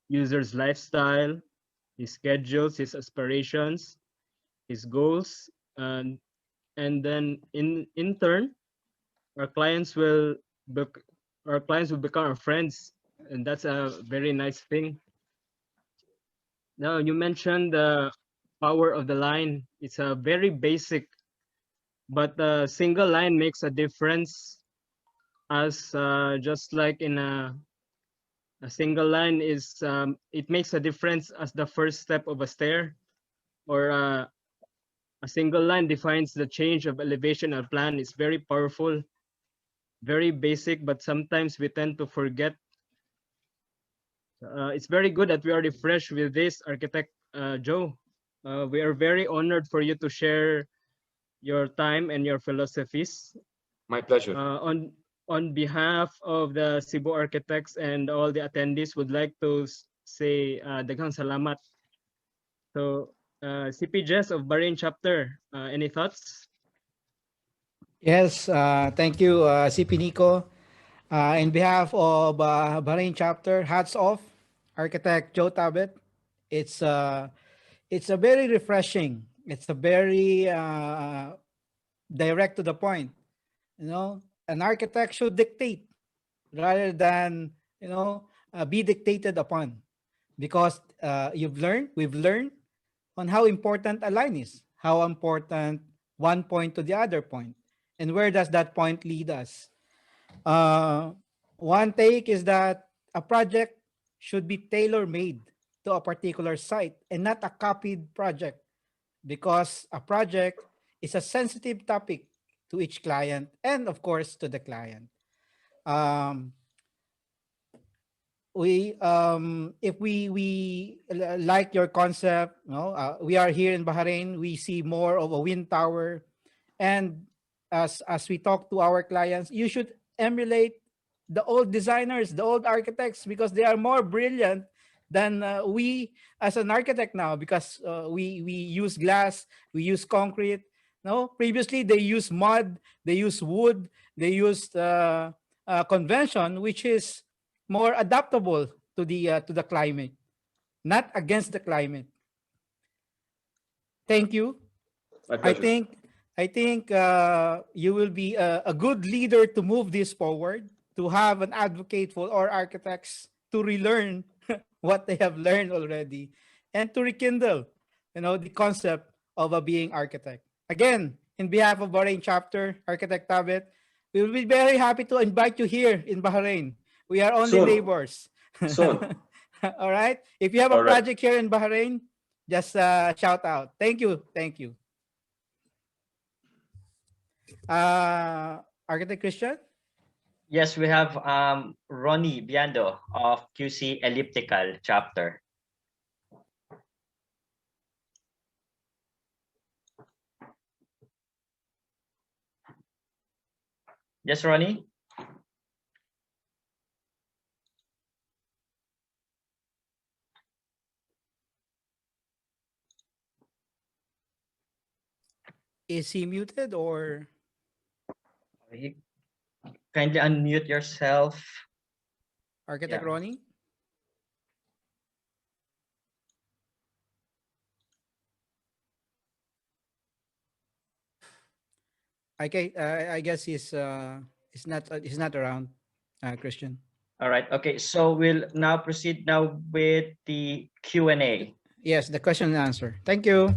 user's lifestyle, his schedules, his aspirations, his goals, and then in turn, our clients will become our friends, and that's a very nice thing. Now you mentioned the power of the line. It's a very basic, but a single line makes a difference. As just like in a single line is it makes a difference as the first step of a stair, or a single line defines the change of elevation or plan. Is very powerful, very basic, but sometimes we tend to forget. It's very good that we are refreshed with this, Architect Joe. We are very honored for you to share your time and your philosophies. My pleasure. On behalf of the Cebu architects and all the attendees, would like to say daghang salamat. So, CP Jess of Bahrain chapter, any thoughts? Yes, thank you, CP Nico. In behalf of Bahrain chapter, hats off, Architect Joe Tabet. It's a very refreshing. It's a very direct to the point. You know, an architect should dictate rather than be dictated upon, because we've learned on how important a line is, how important one point to the other point, and where does that point lead us. Uh, One take is that a project should be tailor-made to a particular site and not a copied project, because a project is a sensitive topic to each client and of course to the client. Um, we if we like your concept, we are here in Bahrain, we see more of a wind tower, and as we talk to our clients, you should emulate the old designers, the old architects, because they are more brilliant than we as an architect now, because we use glass, we use concrete. No, previously they use mud, they use wood, they used convention, which is more adaptable to the climate, not against the climate. Thank you. My I pleasure. think you will be a good leader to move this forward, to have an advocate for our architects to relearn what they have learned already, and to rekindle, the concept of a being architect. Again, in behalf of Bahrain chapter, Architect Tabet, we will be very happy to invite you here in Bahrain. We are only Soon. neighbors. Soon. All right. If you have a All right. project here in Bahrain, just shout out. Thank you. Thank you. Architect Christian? Yes, we have Ronnie Biando of QC Elliptical chapter. Yes, Ronnie? Is he muted or? Kindly unmute yourself. Architect Yeah. Ronnie? Okay, I guess he's not around, Christian. All right. Okay. So we'll now proceed now with the Q&A. Yes, the question and answer. Thank you.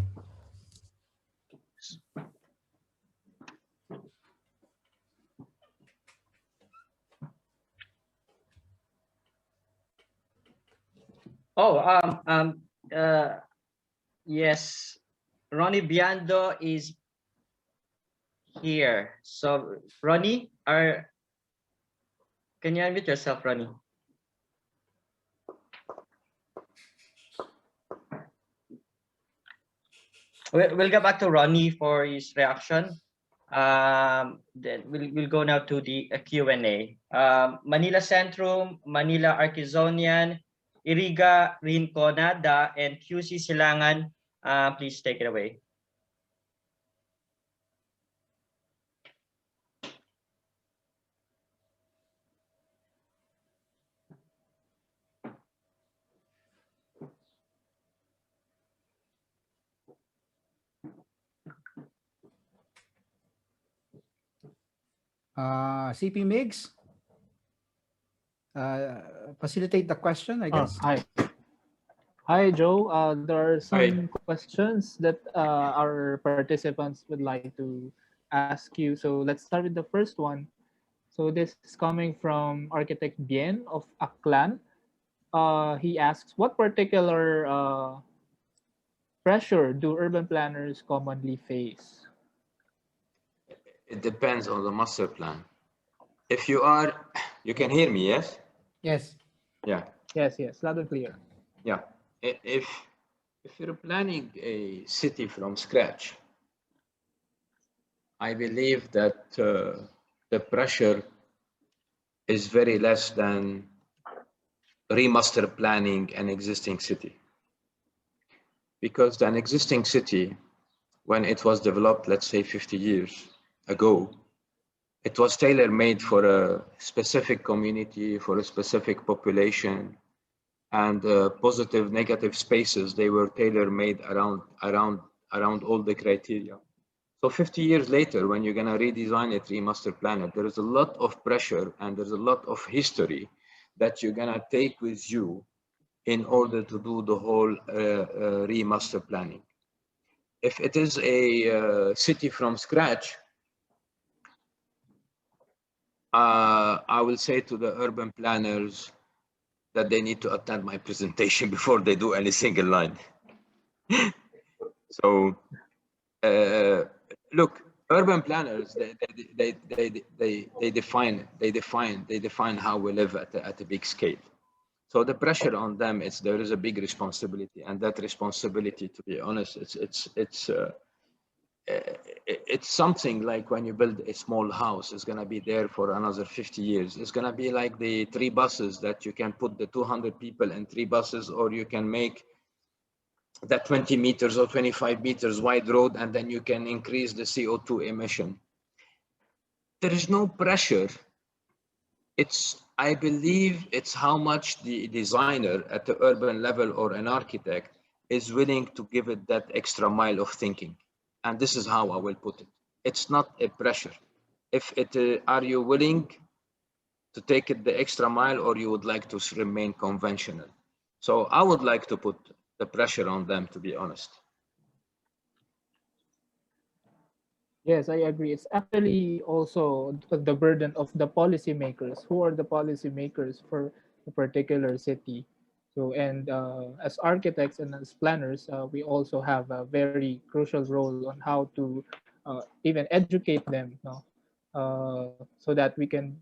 Oh, yes, Ronnie Biando is here. So Ronnie, can you unmute yourself, Ronnie? We'll get back to Ronnie for his reaction. Then we'll go now to the Q&A. Manila Centrum, Manila Arquezonian, Iriga Rinconada, and QC Silangan. Please take it away. CP Migs, facilitate the question, I guess. Hi. Hi, Joe. There are some Hi. questions that our participants would like to ask you. So let's start with the first one. So this is coming from Architect Bien of Aklan. He asks, what particular pressure do urban planners commonly face? It depends on the master plan. If you can hear me, yes? Yes. Yeah. Yes, loud and clear. Yeah. If you're planning a city from scratch, I believe that the pressure is very less than remaster planning an existing city. Because an existing city, when it was developed, let's say 50 years ago, it was tailor-made for a specific community, for a specific population, and positive, negative spaces, they were tailor-made around all the criteria. So 50 years later, when you're gonna redesign it, remaster plan it, there is a lot of pressure and there's a lot of history that you're gonna take with you in order to do the whole remaster planning. If it is a city from scratch, I will say to the urban planners that they need to attend my presentation before they do any single line. So look, urban planners, they define how we live at a big scale. So the pressure on them is there is a big responsibility, and that responsibility, to be honest, it's something like when you build a small house, it's going to be there for another 50 years. It's going to be like the 3 buses that you can put the 200 people in 3 buses, or you can make that 20 meters or 25 meters wide road, and then you can increase the CO2 emission. There is no pressure. I believe it's how much the designer at the urban level or an architect is willing to give it that extra mile of thinking. And this is how I will put it. It's not a pressure. Are you willing to take it the extra mile, or you would like to remain conventional? So I would like to put the pressure on them, to be honest. Yes, I agree. It's actually also the burden of the policymakers. Who are the policymakers for a particular city? So, and as architects and as planners, we also have a very crucial role on how to even educate them, so that we can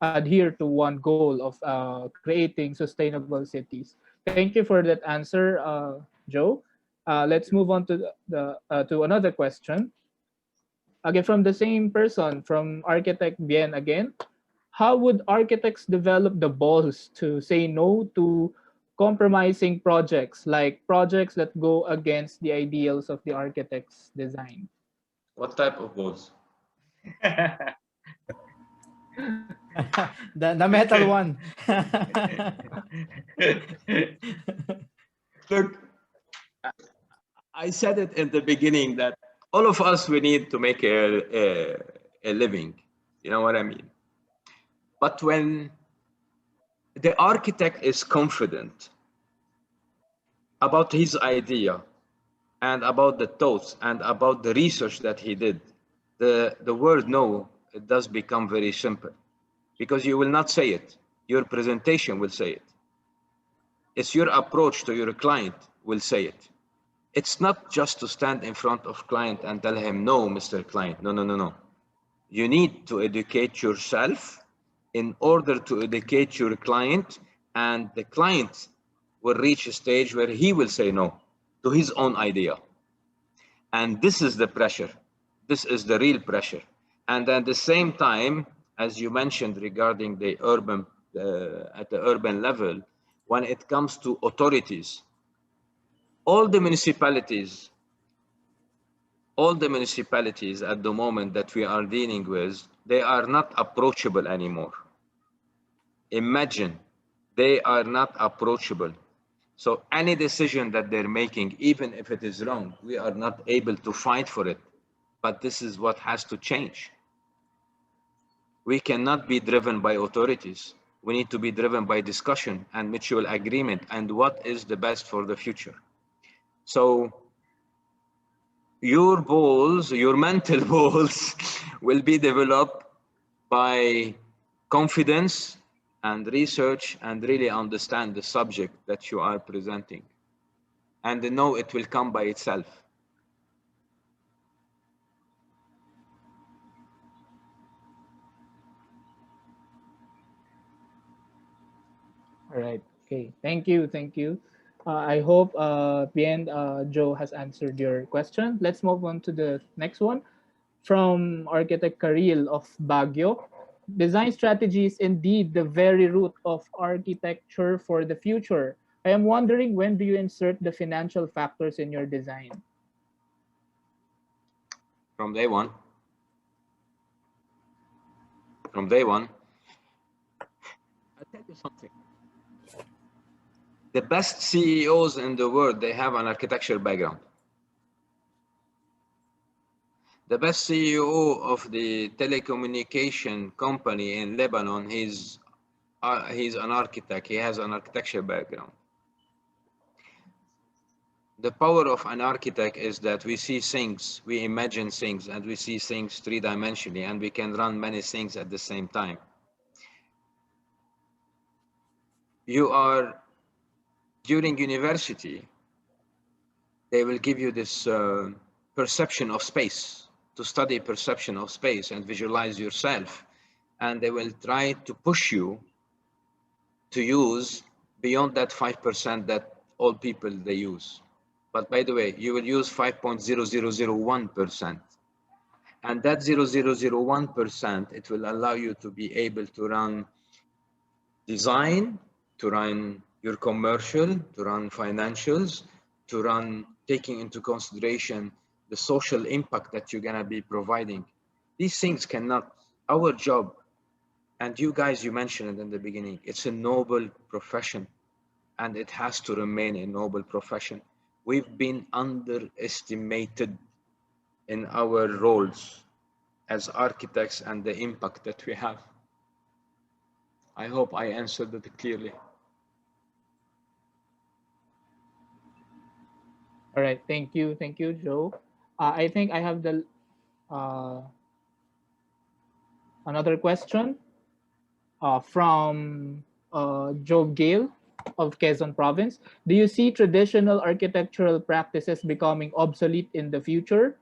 adhere to one goal of creating sustainable cities. Thank you for that answer, Joe. Let's move on to to another question. Again, from the same person, from architect Bien again. How would architects develop the balls to say no to compromising projects, like projects that go against the ideals of the architect's design? What type of balls? The metal one. Look, I said it in the beginning that all of us, we need to make a living. You know what I mean? But when the architect is confident about his idea and about the thoughts and about the research that he did, the word no, it does become very simple, because you will not say it. Your presentation will say it. It's your approach to your client will say it. It's not just to stand in front of client and tell him, no, Mr. Client, no, no, no, no. You need to educate yourself in order to educate your client, and the client will reach a stage where he will say no to his own idea. And this is the pressure. This is the real pressure. And at the same time, as you mentioned regarding the urban, at the urban level, when it comes to authorities, all the municipalities at the moment that we are dealing with, they are not approachable anymore. Imagine, they are not approachable. So any decision that they're making, even if it is wrong, we are not able to fight for it. But this is what has to change. We cannot be driven by authorities. We need to be driven by discussion and mutual agreement and what is the best for the future. So your balls, your mental balls will be developed by confidence and research and really understand the subject that you are presenting. And know it will come by itself. All right. Okay. Thank you. Thank you. I hope Bien, Joe has answered your question. Let's move on to the next one. from Architect Karil of Baguio. Design strategy is indeed the very root of architecture for the future. I am wondering, when do you insert the financial factors in your design? From day one. From day one. I'll tell you something. The best CEOs in the world, they have an architecture background. The best CEO of the telecommunication company in Lebanon, he's an architect. He has an architecture background. The power of an architect is that we see things, we imagine things, and we see things three-dimensionally, and we can run many things at the same time. You are, during university, they will give you this perception of space, to study perception of space and visualize yourself. And they will try to push you to use beyond that 5% that all people they use. But by the way, you will use 5.0001%. And that 0.001%, it will allow you to be able to run design, to run your commercial, to run financials, to run taking into consideration the social impact that you're gonna be providing. These things cannot, our job, and you guys, you mentioned it in the beginning, it's a noble profession and it has to remain a noble profession. We've been underestimated in our roles as architects and the impact that we have. I hope I answered it clearly. All right, thank you, Joe. I think I have the another question from Joe Gale of Quezon Province. Do you see traditional architectural practices becoming obsolete in the future?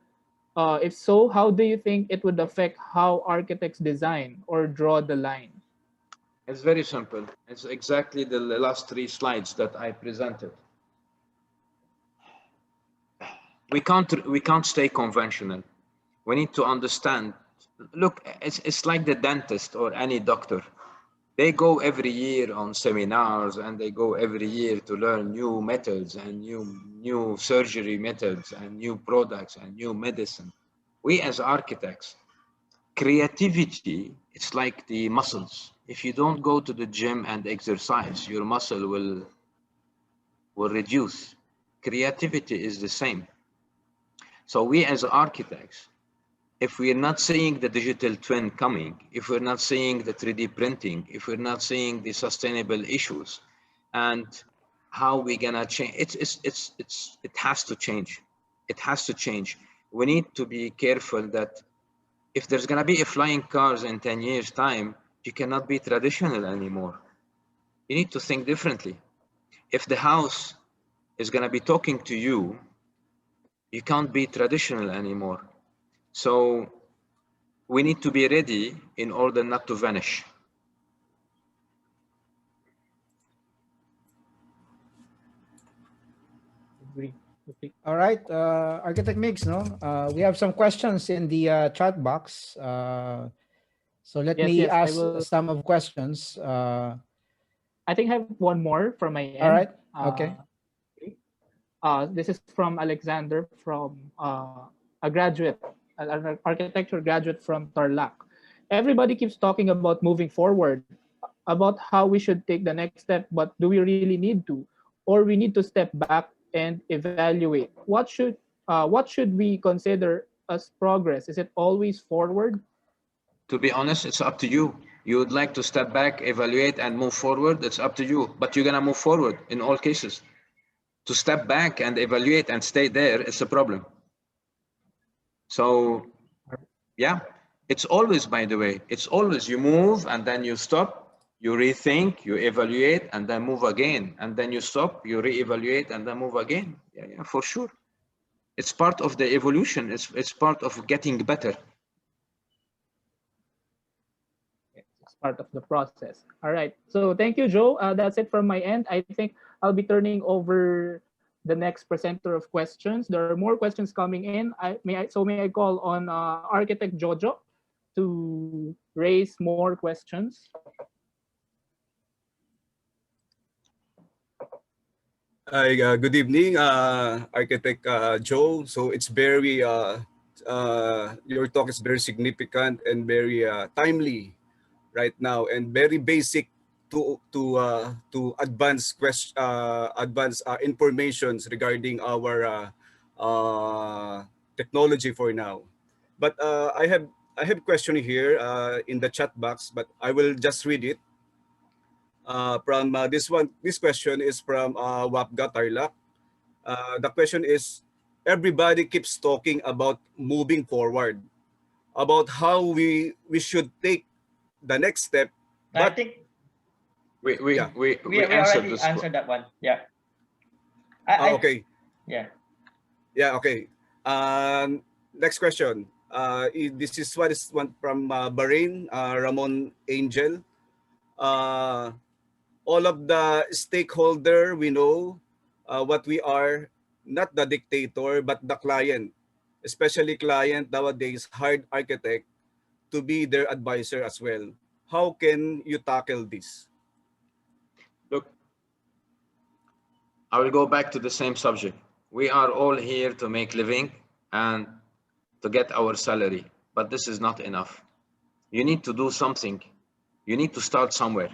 If so, how do you think it would affect how architects design or draw the line? It's very simple. It's exactly the last 3 slides that I presented. We can't stay conventional. We need to understand. Look, it's like the dentist or any doctor. They go every year on seminars and they go every year to learn new methods and new surgery methods and new products and new medicine. We as architects, creativity, it's like the muscles. If you don't go to the gym and exercise, your muscle will reduce. Creativity is the same. So we as architects, if we're not seeing the digital twin coming, if we're not seeing the 3D printing, if we're not seeing the sustainable issues and how we're gonna change, it has to change. It has to change. We need to be careful that if there's gonna be a flying cars in 10 years time, you cannot be traditional anymore. You need to think differently. If the house is gonna be talking to you, you can't be traditional anymore. So we need to be ready in order not to vanish. All right, Architect Mix, no? We have some questions in the chat box. So let me ask some of questions. I think I have one more from my end. All right, okay. This is from Alexander, from a graduate, an architecture graduate from Tarlac. Everybody keeps talking about moving forward, about how we should take the next step, but do we really need to? Or we need to step back and evaluate? What should we consider as progress? Is it always forward? To be honest, it's up to you. You would like to step back, evaluate, and move forward, it's up to you. But you're gonna move forward in all cases. To step back and evaluate and stay there is a problem. So, yeah, it's always, by the way, it's always you move and then you stop, you rethink, you evaluate, and then move again. And then you stop, you reevaluate, and then move again. Yeah, for sure. It's part of the evolution. It's part of getting better. It's part of the process. All right. So thank you, Joe. That's it from my end. I think I'll be turning over the next presenter of questions. There are more questions coming in. May I call on Architect Jojo to raise more questions? Hi, good evening, Architect Joe. So it's very, your talk is very significant and very timely right now, and very basic to advance informations regarding our technology for now. But I have a question here in the chat box, but I will just read it. From this one, this question is from Wapga Tarlac. The question is, everybody keeps talking about moving forward, about how we should take the next step. I But think We answered already this. answered that one. Yeah. I okay, yeah. yeah, okay. Next question. This is one from Bahrain, Ramon Angel. All of the stakeholder, we know what we are, not the dictator, but the client, especially client nowadays, hired architect to be their advisor as well. How can you tackle this? Look, I will go back to the same subject. We are all here to make living and to get our salary, but this is not enough. You need to do something. You need to start somewhere.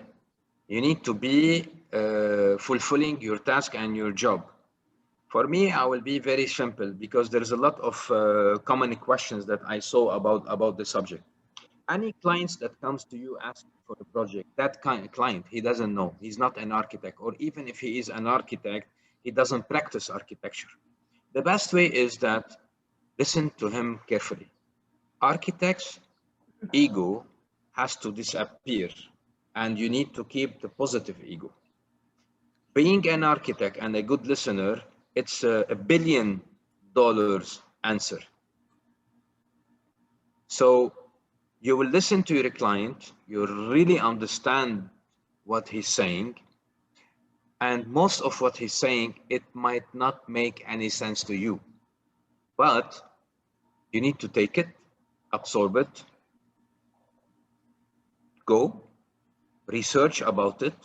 You need to be fulfilling your task and your job. For me, I will be very simple because there's a lot of common questions that I saw about the subject. Any clients that comes to you asking for a project, that kind of client, he doesn't know. He's not an architect, or even if he is an architect, he doesn't practice architecture. The best way is that listen to him carefully. Architects' ego has to disappear, and you need to keep the positive ego. Being an architect and a good listener, it's $1 billion answer. So you will listen to your client, you really understand what he's saying, and most of what he's saying, it might not make any sense to you, but you need to take it, absorb it, go, research about it,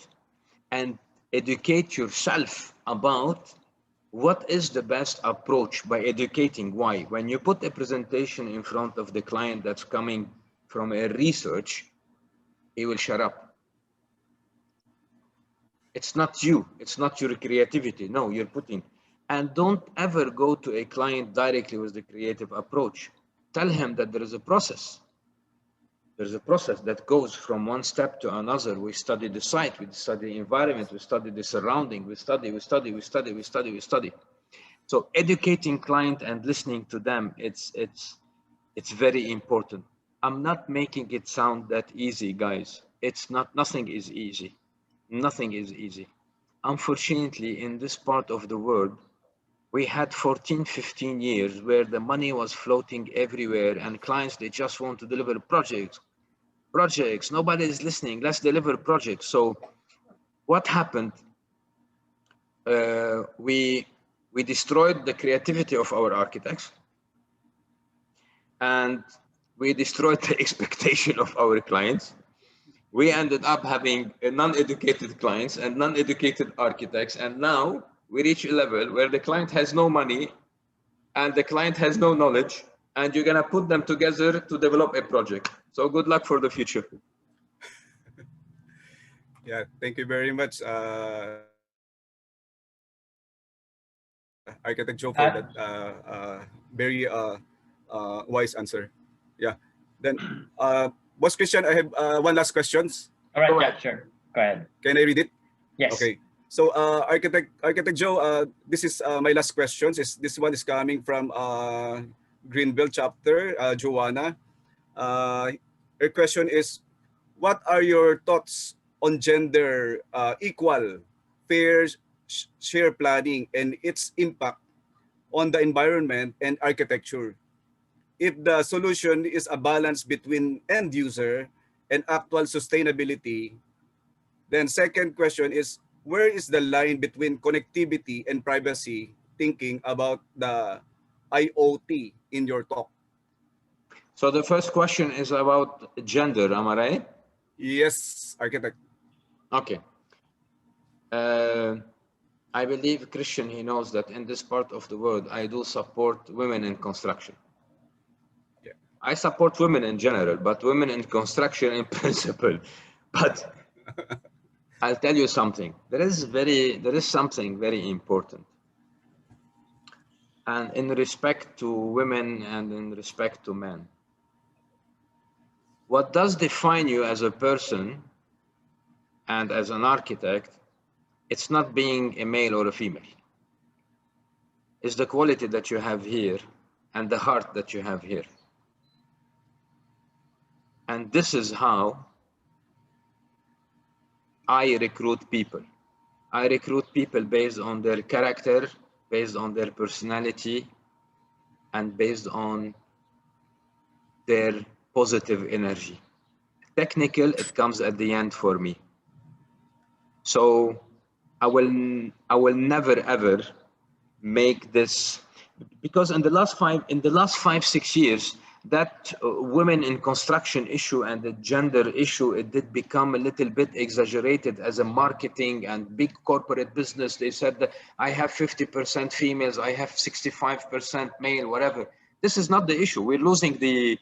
and educate yourself about what is the best approach by educating. Why? When you put a presentation in front of the client that's coming from a research, he will shut up. It's not you, it's not your creativity. No, you're putting. And don't ever go to a client directly with the creative approach. Tell him that there is a process. There's a process that goes from one step to another. We study the site, we study the environment, we study the surrounding, we study. So educating client and listening to them, it's very important. I'm not making it sound that easy, guys. It's not, nothing is easy. Nothing is easy. Unfortunately, in this part of the world, we had 14, 15 years where the money was floating everywhere and clients, they just want to deliver projects. Nobody is listening. Let's deliver projects. So what happened? We destroyed the creativity of our architects, and we destroyed the expectation of our clients. We ended up having non-educated clients and non-educated architects, and now we reach a level where the client has no money and the client has no knowledge, and you're gonna put them together to develop a project. So good luck for the future. Yeah, thank you very much, Architect Joe, for that very wise answer. Yeah. Then, Boss Christian, I have one last questions. All right, Go yeah, ahead. sure. Go ahead. Can I read it? Yes. Okay. So, Architect Joe, this is my last questions. This one is coming from Greenville chapter, Joanna. Her question is, what are your thoughts on gender equal, fair share planning and its impact on the environment and architecture? If the solution is a balance between end user and actual sustainability, then second question is, where is the line between connectivity and privacy thinking about the IoT in your talk? So the first question is about gender, am I right? Yes, architect. Okay. I believe Christian, he knows that in this part of the world, I do support women in construction. Yeah. I support women in general, but women in construction in principle. But I'll tell you something. There is something very important. And in respect to women and in respect to men, what does define you as a person and as an architect, it's not being a male or a female. It's the quality that you have here and the heart that you have here. And this is how I recruit people. I recruit people based on their character, based on their personality, and based on their positive energy. Technical, it comes at the end for me. So I will never ever make this, because in the last 5-6 years, that women in construction issue and the gender issue, it did become a little bit exaggerated as a marketing and big corporate business. They said that I have 50% females, I have 65% male, whatever. This is not the issue. We're losing the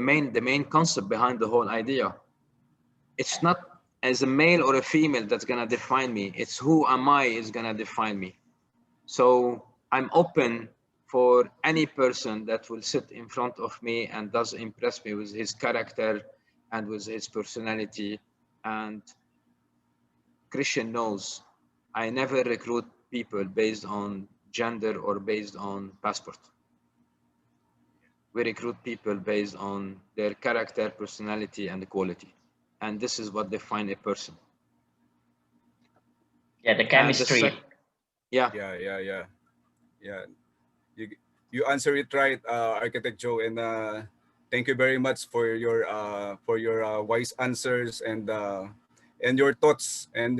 main concept behind the whole idea. It's not as a male or a female that's gonna define me. It's who am I is gonna define me. So I'm open for any person that will sit in front of me and does impress me with his character and with his personality. And Christian knows I never recruit people based on gender or based on passport. We recruit people based on their character, personality, and quality. And this is what defines a person. Yeah, the chemistry. Yeah. You answer it right, Architect Joe, and thank you very much for your wise answers and your thoughts. And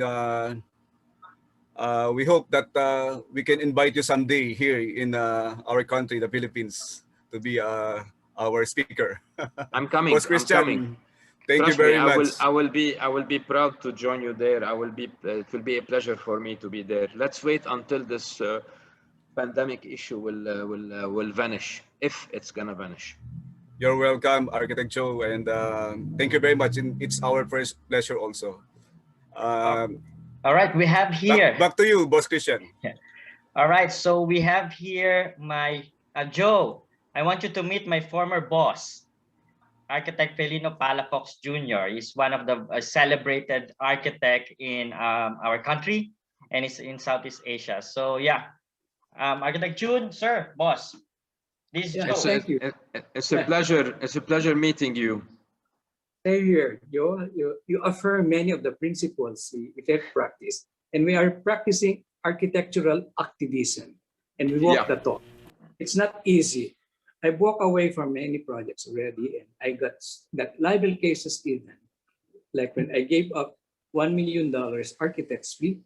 we hope that we can invite you someday here in our country, the Philippines, to be our speaker. I'm coming. Boss Christian, I'm coming. thank Trust you very me, much. I will be proud to join you there. It will be a pleasure for me to be there. Let's wait until this pandemic issue will vanish, if it's gonna vanish. You're welcome, Architect Joe, and thank you very much. And it's our first pleasure also. All right, we have here. Back to you, Boss Christian. All right, so we have here my Joe. I want you to meet my former boss, Architect Felino Palafox Jr. He's one of the celebrated architect in our country, and he's in Southeast Asia. So yeah, Architect June, sir, boss. This is Joe. Thank you. It's a pleasure. It's a pleasure meeting you. Same here, Joe. You affirm many of the principles we have practiced, and we are practicing architectural activism, and we walk the talk. It's not easy. I walk away from many projects already, and I got libel cases even. Like when I gave up $1 million architect's fee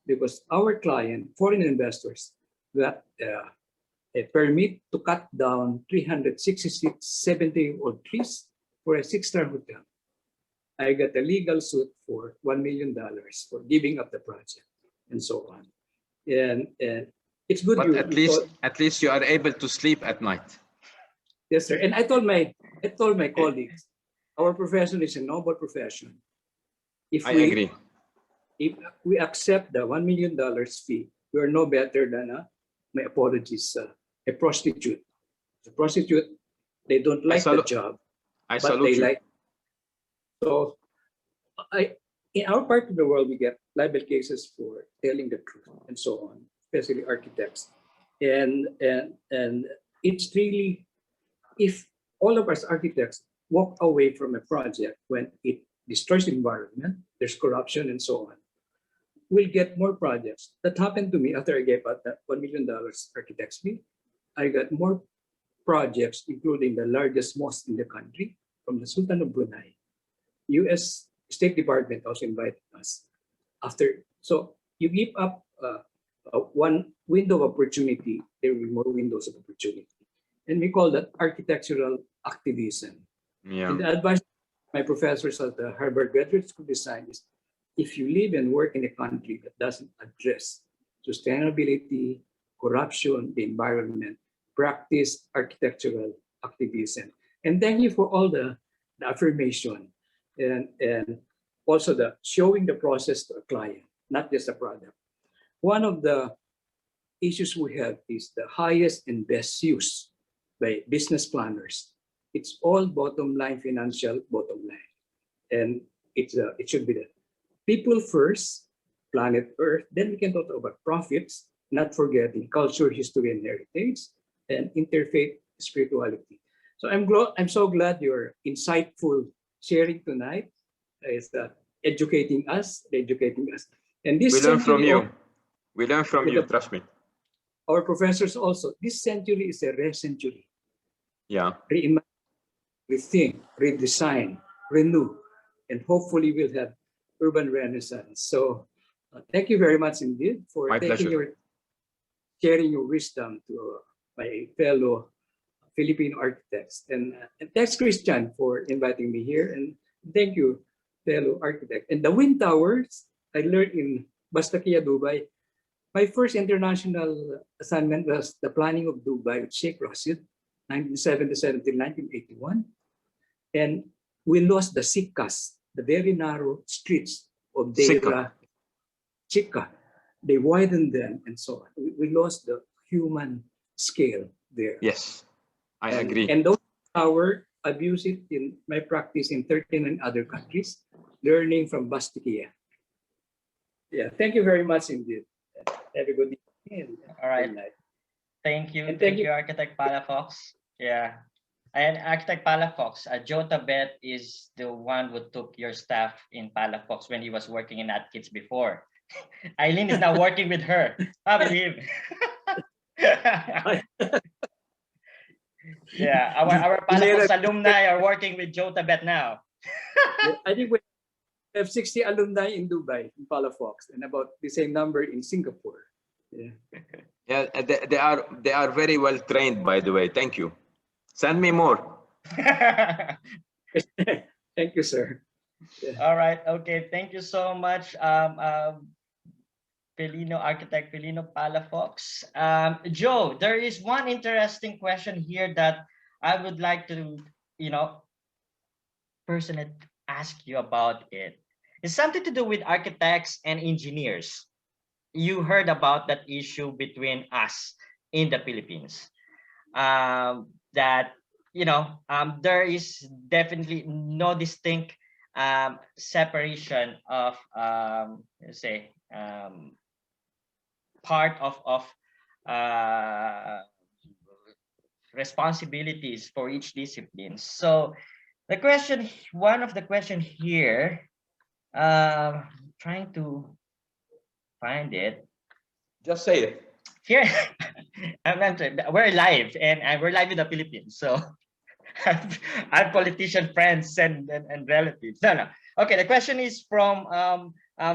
because our client, foreign investors, got a permit to cut down 366 70-year-old trees for a 6-star hotel. I got a legal suit for $1 million for giving up the project, and so on. And it's good. But at least you are able to sleep at night. Yes, sir. And I told my colleagues, our profession is a noble profession. I agree. If we accept the $1 million fee, we are no better than my apologies, a prostitute. The prostitute, they don't like the job, but they like. So, in our part of the world, we get libel cases for telling the truth and so on, especially architects. And it's really, if all of us architects walk away from a project when it destroys the environment, there's corruption and so on, we'll get more projects. That happened to me after I gave out that $1 million architect's fee. I got more projects, including the largest mosque in the country from the Sultan of Brunei. U.S. State Department also invited us. So you give up one window of opportunity, there will be more windows of opportunity. And we call that architectural activism. Yeah. And the advice my professors at the Harvard Graduate School of Design is, if you live and work in a country that doesn't address sustainability, corruption, the environment, practice architectural activism. And thank you for all the affirmation and also the showing the process to a client, not just a product. One of the issues we have is the highest and best use by business planners. It's all bottom line, financial bottom line. And it should be the people first, planet Earth, then we can talk about profits, not forgetting culture, history, and heritage, and interfaith spirituality. So I'm so glad your insightful sharing tonight is educating us. And this We learn from century you. We learn from you, trust me. Our professors also, this century is a rare century. Yeah. Reimagine, rethink, redesign, renew, and hopefully we'll have urban renaissance. So thank you very much indeed for sharing your wisdom to my fellow Filipino architects. And thanks, Christian, for inviting me here. And thank you, fellow architect. And the wind towers, I learned in Bastakia, Dubai. My first international assignment was the planning of Dubai with Sheikh Rashid, 1977 to 1981. And we lost the Sikkas, the very narrow streets of Deira, Chika. They widened them and so on. We lost the human scale there. Yes, I agree. And those towers, I've used it in my practice in 39 other countries, learning from Bastakia. Yeah, thank you very much indeed. Have a good evening. All right. Thank you. And Thank you, Architect Palafox. Yeah. And Architect Palafox, Joe Tabet is the one who took your staff in Palafox when he was working in Atkins before. Eileen is now working with her. How with him? Yeah, our Palafox alumni are working with Joe Tabet now. I think we have 60 alumni in Dubai, in Palafox, and about the same number in Singapore. Yeah, yeah, they are very well trained, by the way. Thank you. Send me more. Thank you, sir. Yeah. All right. Okay. Thank you so much, Pelino, Architect Pelino Palafox. Joe, there is one interesting question here that I would like to, personally ask you about it. It's something to do with architects and engineers. You heard about that issue between us in the Philippines. That there is definitely no distinct separation of part of responsibilities for each discipline. So the question, one of the question here, trying to find it. Just say it. Here, we're live, and we're live in the Philippines. So I have politician friends and relatives. No. Okay, the question is from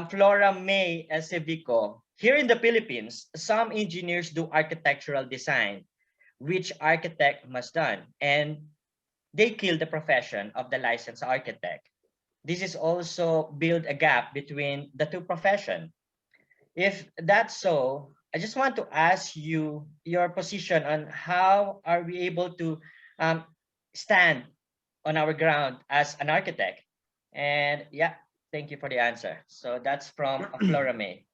Flora May Acevico. Here in the Philippines, some engineers do architectural design, which architect must done, and they kill the profession of the licensed architect. This is also build a gap between the two professions. If that's so, I just want to ask you your position on how are we able to stand on our ground as an architect. And yeah, thank you for the answer. So that's from Flora May.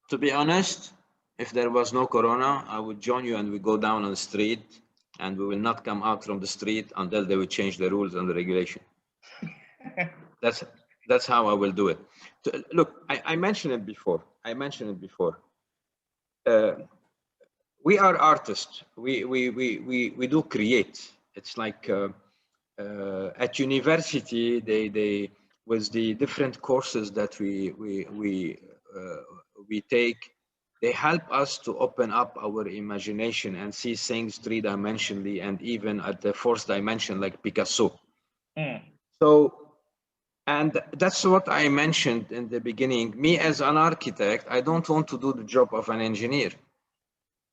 To be honest, if there was no corona, I would join you and we go down on the street, and we will not come out from the street until they will change the rules and the regulation. That's how I will do it. So, look, I mentioned it before. We are artists. We do create. It's like at university, they with the different courses that we take, they help us to open up our imagination and see things three-dimensionally and even at the fourth dimension, like Picasso. So, And that's what I mentioned in the beginning. Me as an architect, I don't want to do the job of an engineer,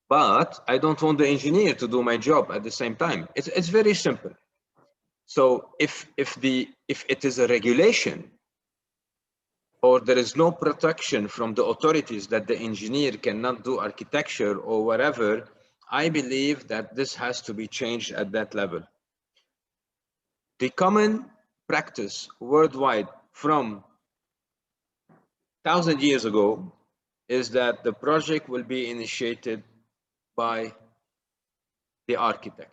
but I don't want the engineer to do my job at the same time. It's very simple. So if it is a regulation, or there is no protection from the authorities that the engineer cannot do architecture or whatever, I believe that this has to be changed at that level. The common practice worldwide from 1,000 years ago is that the project will be initiated by the architect.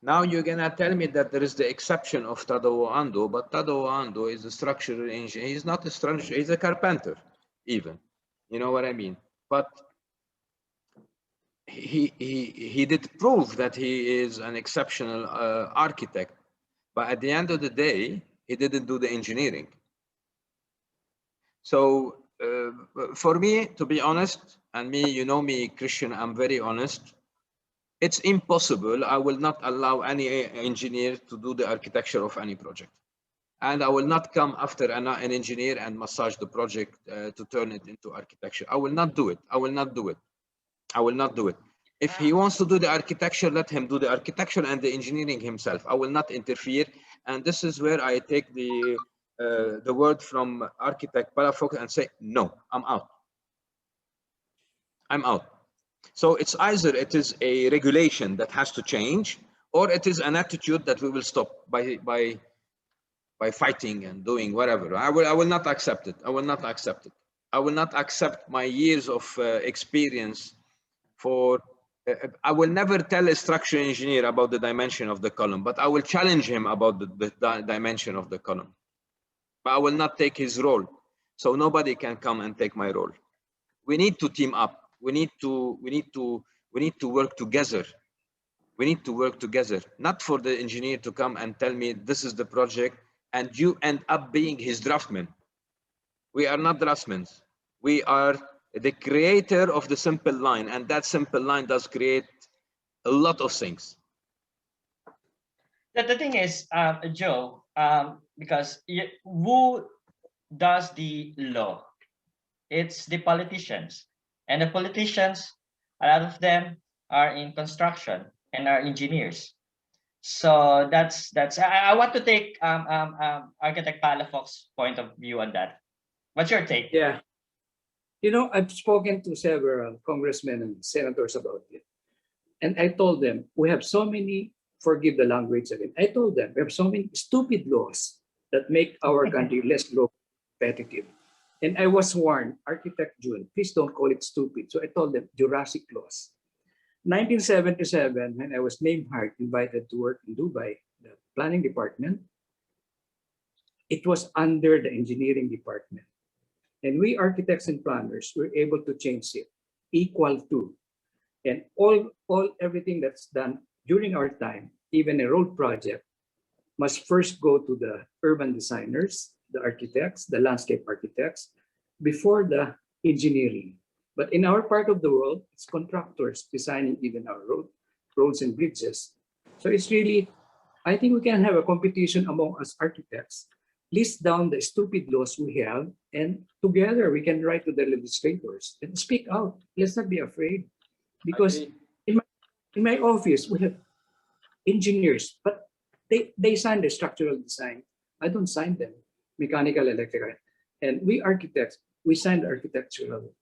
Now you're gonna tell me that there is the exception of Tadao Ando, but Tadao Ando is a structural engineer. He's not a structural, he's a carpenter even. You know what I mean? But he did prove that he is an exceptional architect. But at the end of the day, he didn't do the engineering. So for me, to be honest, and me, you know me, Christian, I'm very honest. It's impossible. I will not allow any engineer to do the architecture of any project. And I will not come after an engineer and massage the project to turn it into architecture. I will not do it. I will not do it. I will not do it. If he wants to do the architecture, let him do the architecture and the engineering himself. I will not interfere. And this is where I take the word from architect Palafox and say, no, I'm out. I'm out. So it's either it is a regulation that has to change, or it is an attitude that we will stop by fighting and doing whatever. I will not accept it. I will not accept it. I will not accept my years of experience for. I will never tell a structural engineer about the dimension of the column, but I will challenge him about the dimension of the column. But I will not take his role. So nobody can come and take my role. We need to team up. We need to work together. We need to work together, not for the engineer to come and tell me this is the project and you end up being his draftsman. We are not draftsmen. We are the creator of the simple line, and that simple line does create a lot of things. The thing is, Joe, because who does the law? It's the politicians. And the politicians, a lot of them are in construction and are engineers. So that's I want to take Architect Palafox's point of view on that. What's your take? Yeah. You know, I've spoken to several congressmen and senators about it. And I told them, we have so many, forgive the language again, I told them, we have so many stupid laws that make our country less competitive. And I was warned, Architect June, please don't call it stupid. So I told them, Jurassic laws. 1977, when I was named Hart, invited to work in Dubai, the planning department, it was under the engineering department. And we architects and planners were able to change it, equal to. And everything that's done during our time, even a road project, must first go to the urban designers, the architects, the landscape architects, before the engineering. But in our part of the world, it's contractors designing even our roads and bridges. So it's really, I think we can have a competition among us architects, list down the stupid laws we have, and together we can write to the legislators and speak out. Let's not be afraid. Because in my office, we have engineers, but they sign the structural design. I don't sign them, mechanical, electrical. And we architects, we sign the architectural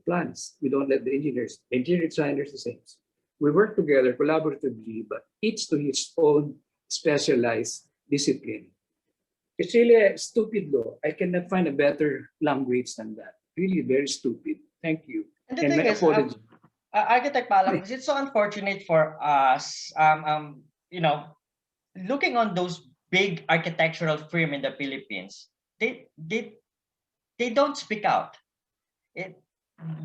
plans. We don't let the engineers designers the same. We work together collaboratively, but each to his own specialized discipline. It's really a stupid law. I cannot find a better language than that. Really very stupid. Thank you. And the thing is, Architect Palafox, it's so unfortunate for us, you know, looking on those big architectural firms in the Philippines, they don't speak out.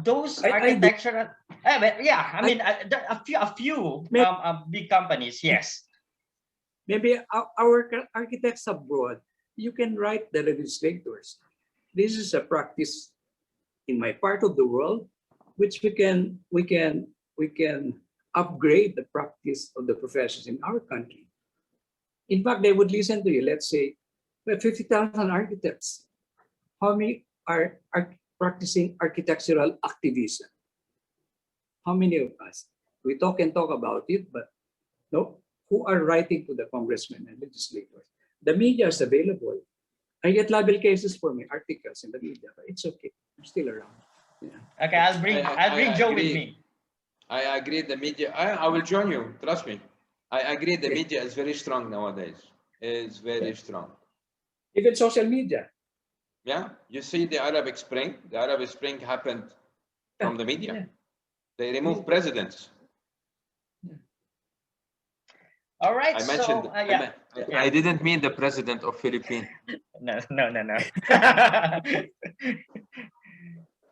Those architectural, yeah, I mean, there are a few big companies, yes. Maybe our architects abroad, you can write the legislators. This is a practice in my part of the world, which we can upgrade the practice of the professions in our country. In fact, they would listen to you. Let's say We have 50,000 architects. How many are practicing architectural activism? How many of us? We talk and talk about it, but no, who are writing to the congressmen and legislators? The media is available. I get libel cases for me, articles in the media, but it's okay. I'm still around. Yeah. Okay, I'll bring Joe with agree. me. I agree. The media. I will join you. Trust me. I agree. The media is very strong nowadays. It's very strong. Even social media. Yeah. You see the Arab Spring. The Arab Spring happened from the media. Yeah. They removed presidents. All right. I mentioned. I didn't mean the president of Philippines. No.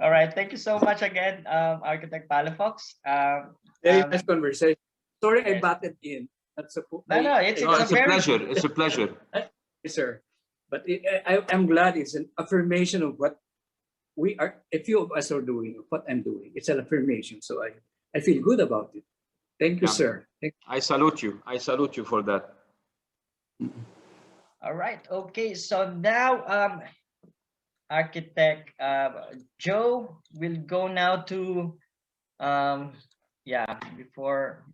All right. Thank you so much again, Architect Palafox. Very nice conversation. Sorry, yes. I batted in. That's a No, it's a pleasure. It's a pleasure. Yes, sir. But I'm glad it's an affirmation of what we are, a few of us are doing, of what I'm doing. It's an affirmation. So I feel good about it. Thank you, sir. I salute you. I salute you for that. All right. Okay. So now, Architect Joe will go now to, before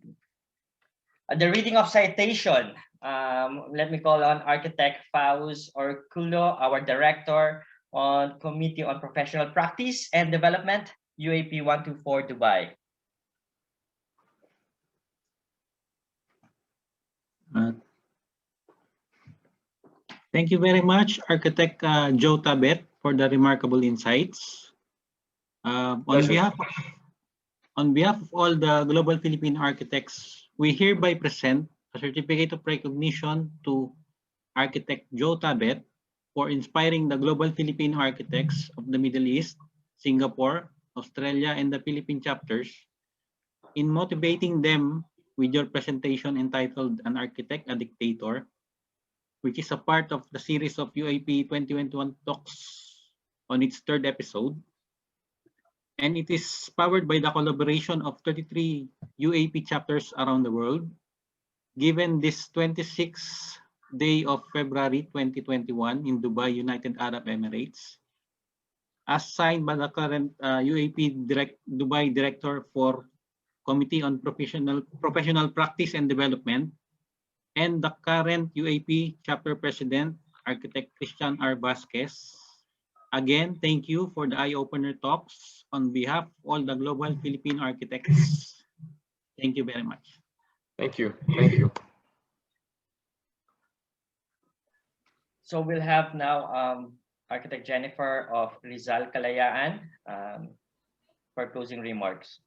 the reading of citation. Let me call on Architect Faust Orculo, our Director on Committee on Professional Practice and Development, UAP 124 Dubai. Thank you very much, Architect Joe Tabet, for the remarkable insights. On behalf of all the Global Philippine Architects, we hereby present a certificate of recognition to Architect Joe Tabet for inspiring the Global Philippine Architects of the Middle East, Singapore, Australia, and the Philippine chapters in motivating them with your presentation entitled An Architect, a Dictator, which is a part of the series of UAP 2021 talks on its third episode. And it is powered by the collaboration of 33 UAP chapters around the world. Given this 26th day of February 2021 in Dubai, United Arab Emirates, as signed by the current UAP Dubai Director for Committee on Professional Practice and Development, and the current UAP Chapter President, Architect Christian R. Vasquez. Again, thank you for the eye-opener talks on behalf of all the Global Philippine Architects. Thank you very much. Thank you. Thank you. So we'll have now Architect Jennifer of Rizal, Kalayaan for closing remarks.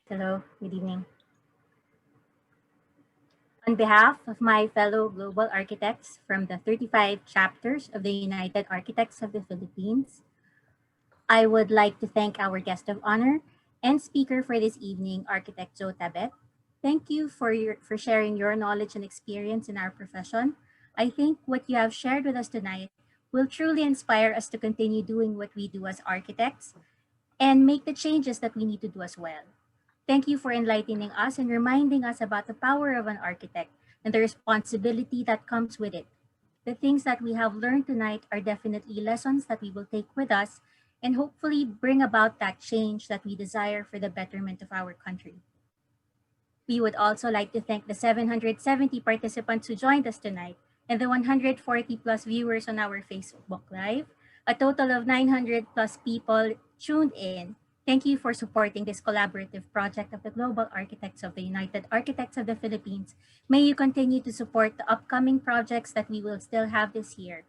Hello, good evening. On behalf of my fellow global architects from the 35 chapters of the United Architects of the Philippines, I would like to thank our guest of honor and speaker for this evening, Architect Joe Tabet. Thank you for sharing your knowledge and experience in our profession. I think what you have shared with us tonight will truly inspire us to continue doing what we do as architects and make the changes that we need to do as well. Thank you for enlightening us and reminding us about the power of an architect and the responsibility that comes with it. The things that we have learned tonight are definitely lessons that we will take with us and hopefully bring about that change that we desire for the betterment of our country. We would also like to thank the 770 participants who joined us tonight and the 140 plus viewers on our Facebook Live. A total of 900 plus people tuned in. Thank you for supporting this collaborative project of the Global Architects of the United Architects of the Philippines. May you continue to support the upcoming projects that we will still have this year.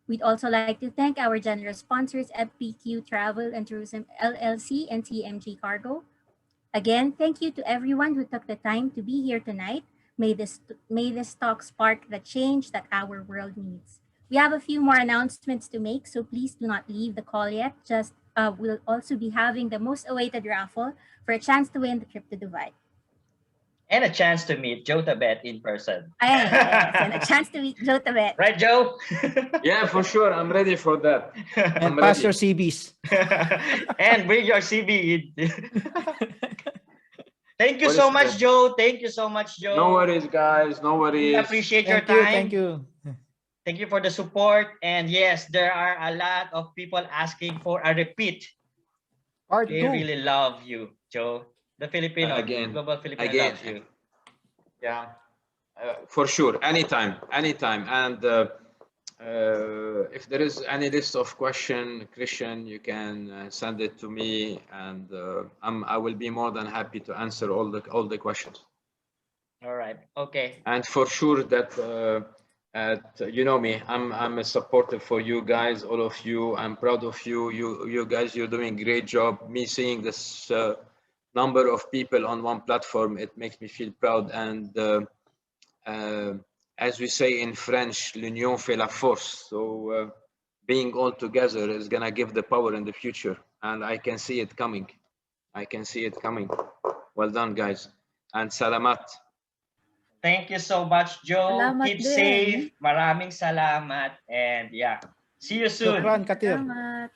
We'd also like to thank our generous sponsors, FPQ Travel and Tourism LLC and TMG Cargo. Again, thank you to everyone who took the time to be here tonight. May this talk spark the change that our world needs. We have a few more announcements to make, so please do not leave the call yet. We'll also be having the most awaited raffle for a chance to win the trip to Dubai. And a chance to meet Joe Tabet in person. Yes, and a chance to meet Joe Tabet. Right, Joe? Yeah, for sure. I'm ready for that. And pass your CBs. And bring your CB. Thank you so much, Joe. Thank you so much, Joe. No worries, guys. No worries. We appreciate your Thank you. time. Thank you. Thank you for the support. And yes, there are a lot of people asking for a repeat. Part They 2. really love you, Joe. The Filipino, Again, Global Filipino again. loves you. Yeah, for sure. Anytime, anytime. And if there is any list of question, Christian, you can send it to me, and I will be more than happy to answer all the questions. All right. Okay. And for sure that you know me, I'm a supporter for you guys, all of you. I'm proud of you. You guys, you're doing a great job. Me seeing this number of people on one platform, it makes me feel proud. And as we say in French, l'union fait la force. So being all together is gonna give the power in the future, and I can see it coming. I can see it coming. Well done, guys, and salamat. Thank you so much, Joe. Salamat Keep din. safe. Maraming salamat. And yeah, see you soon. Shukran, Katir. Salamat.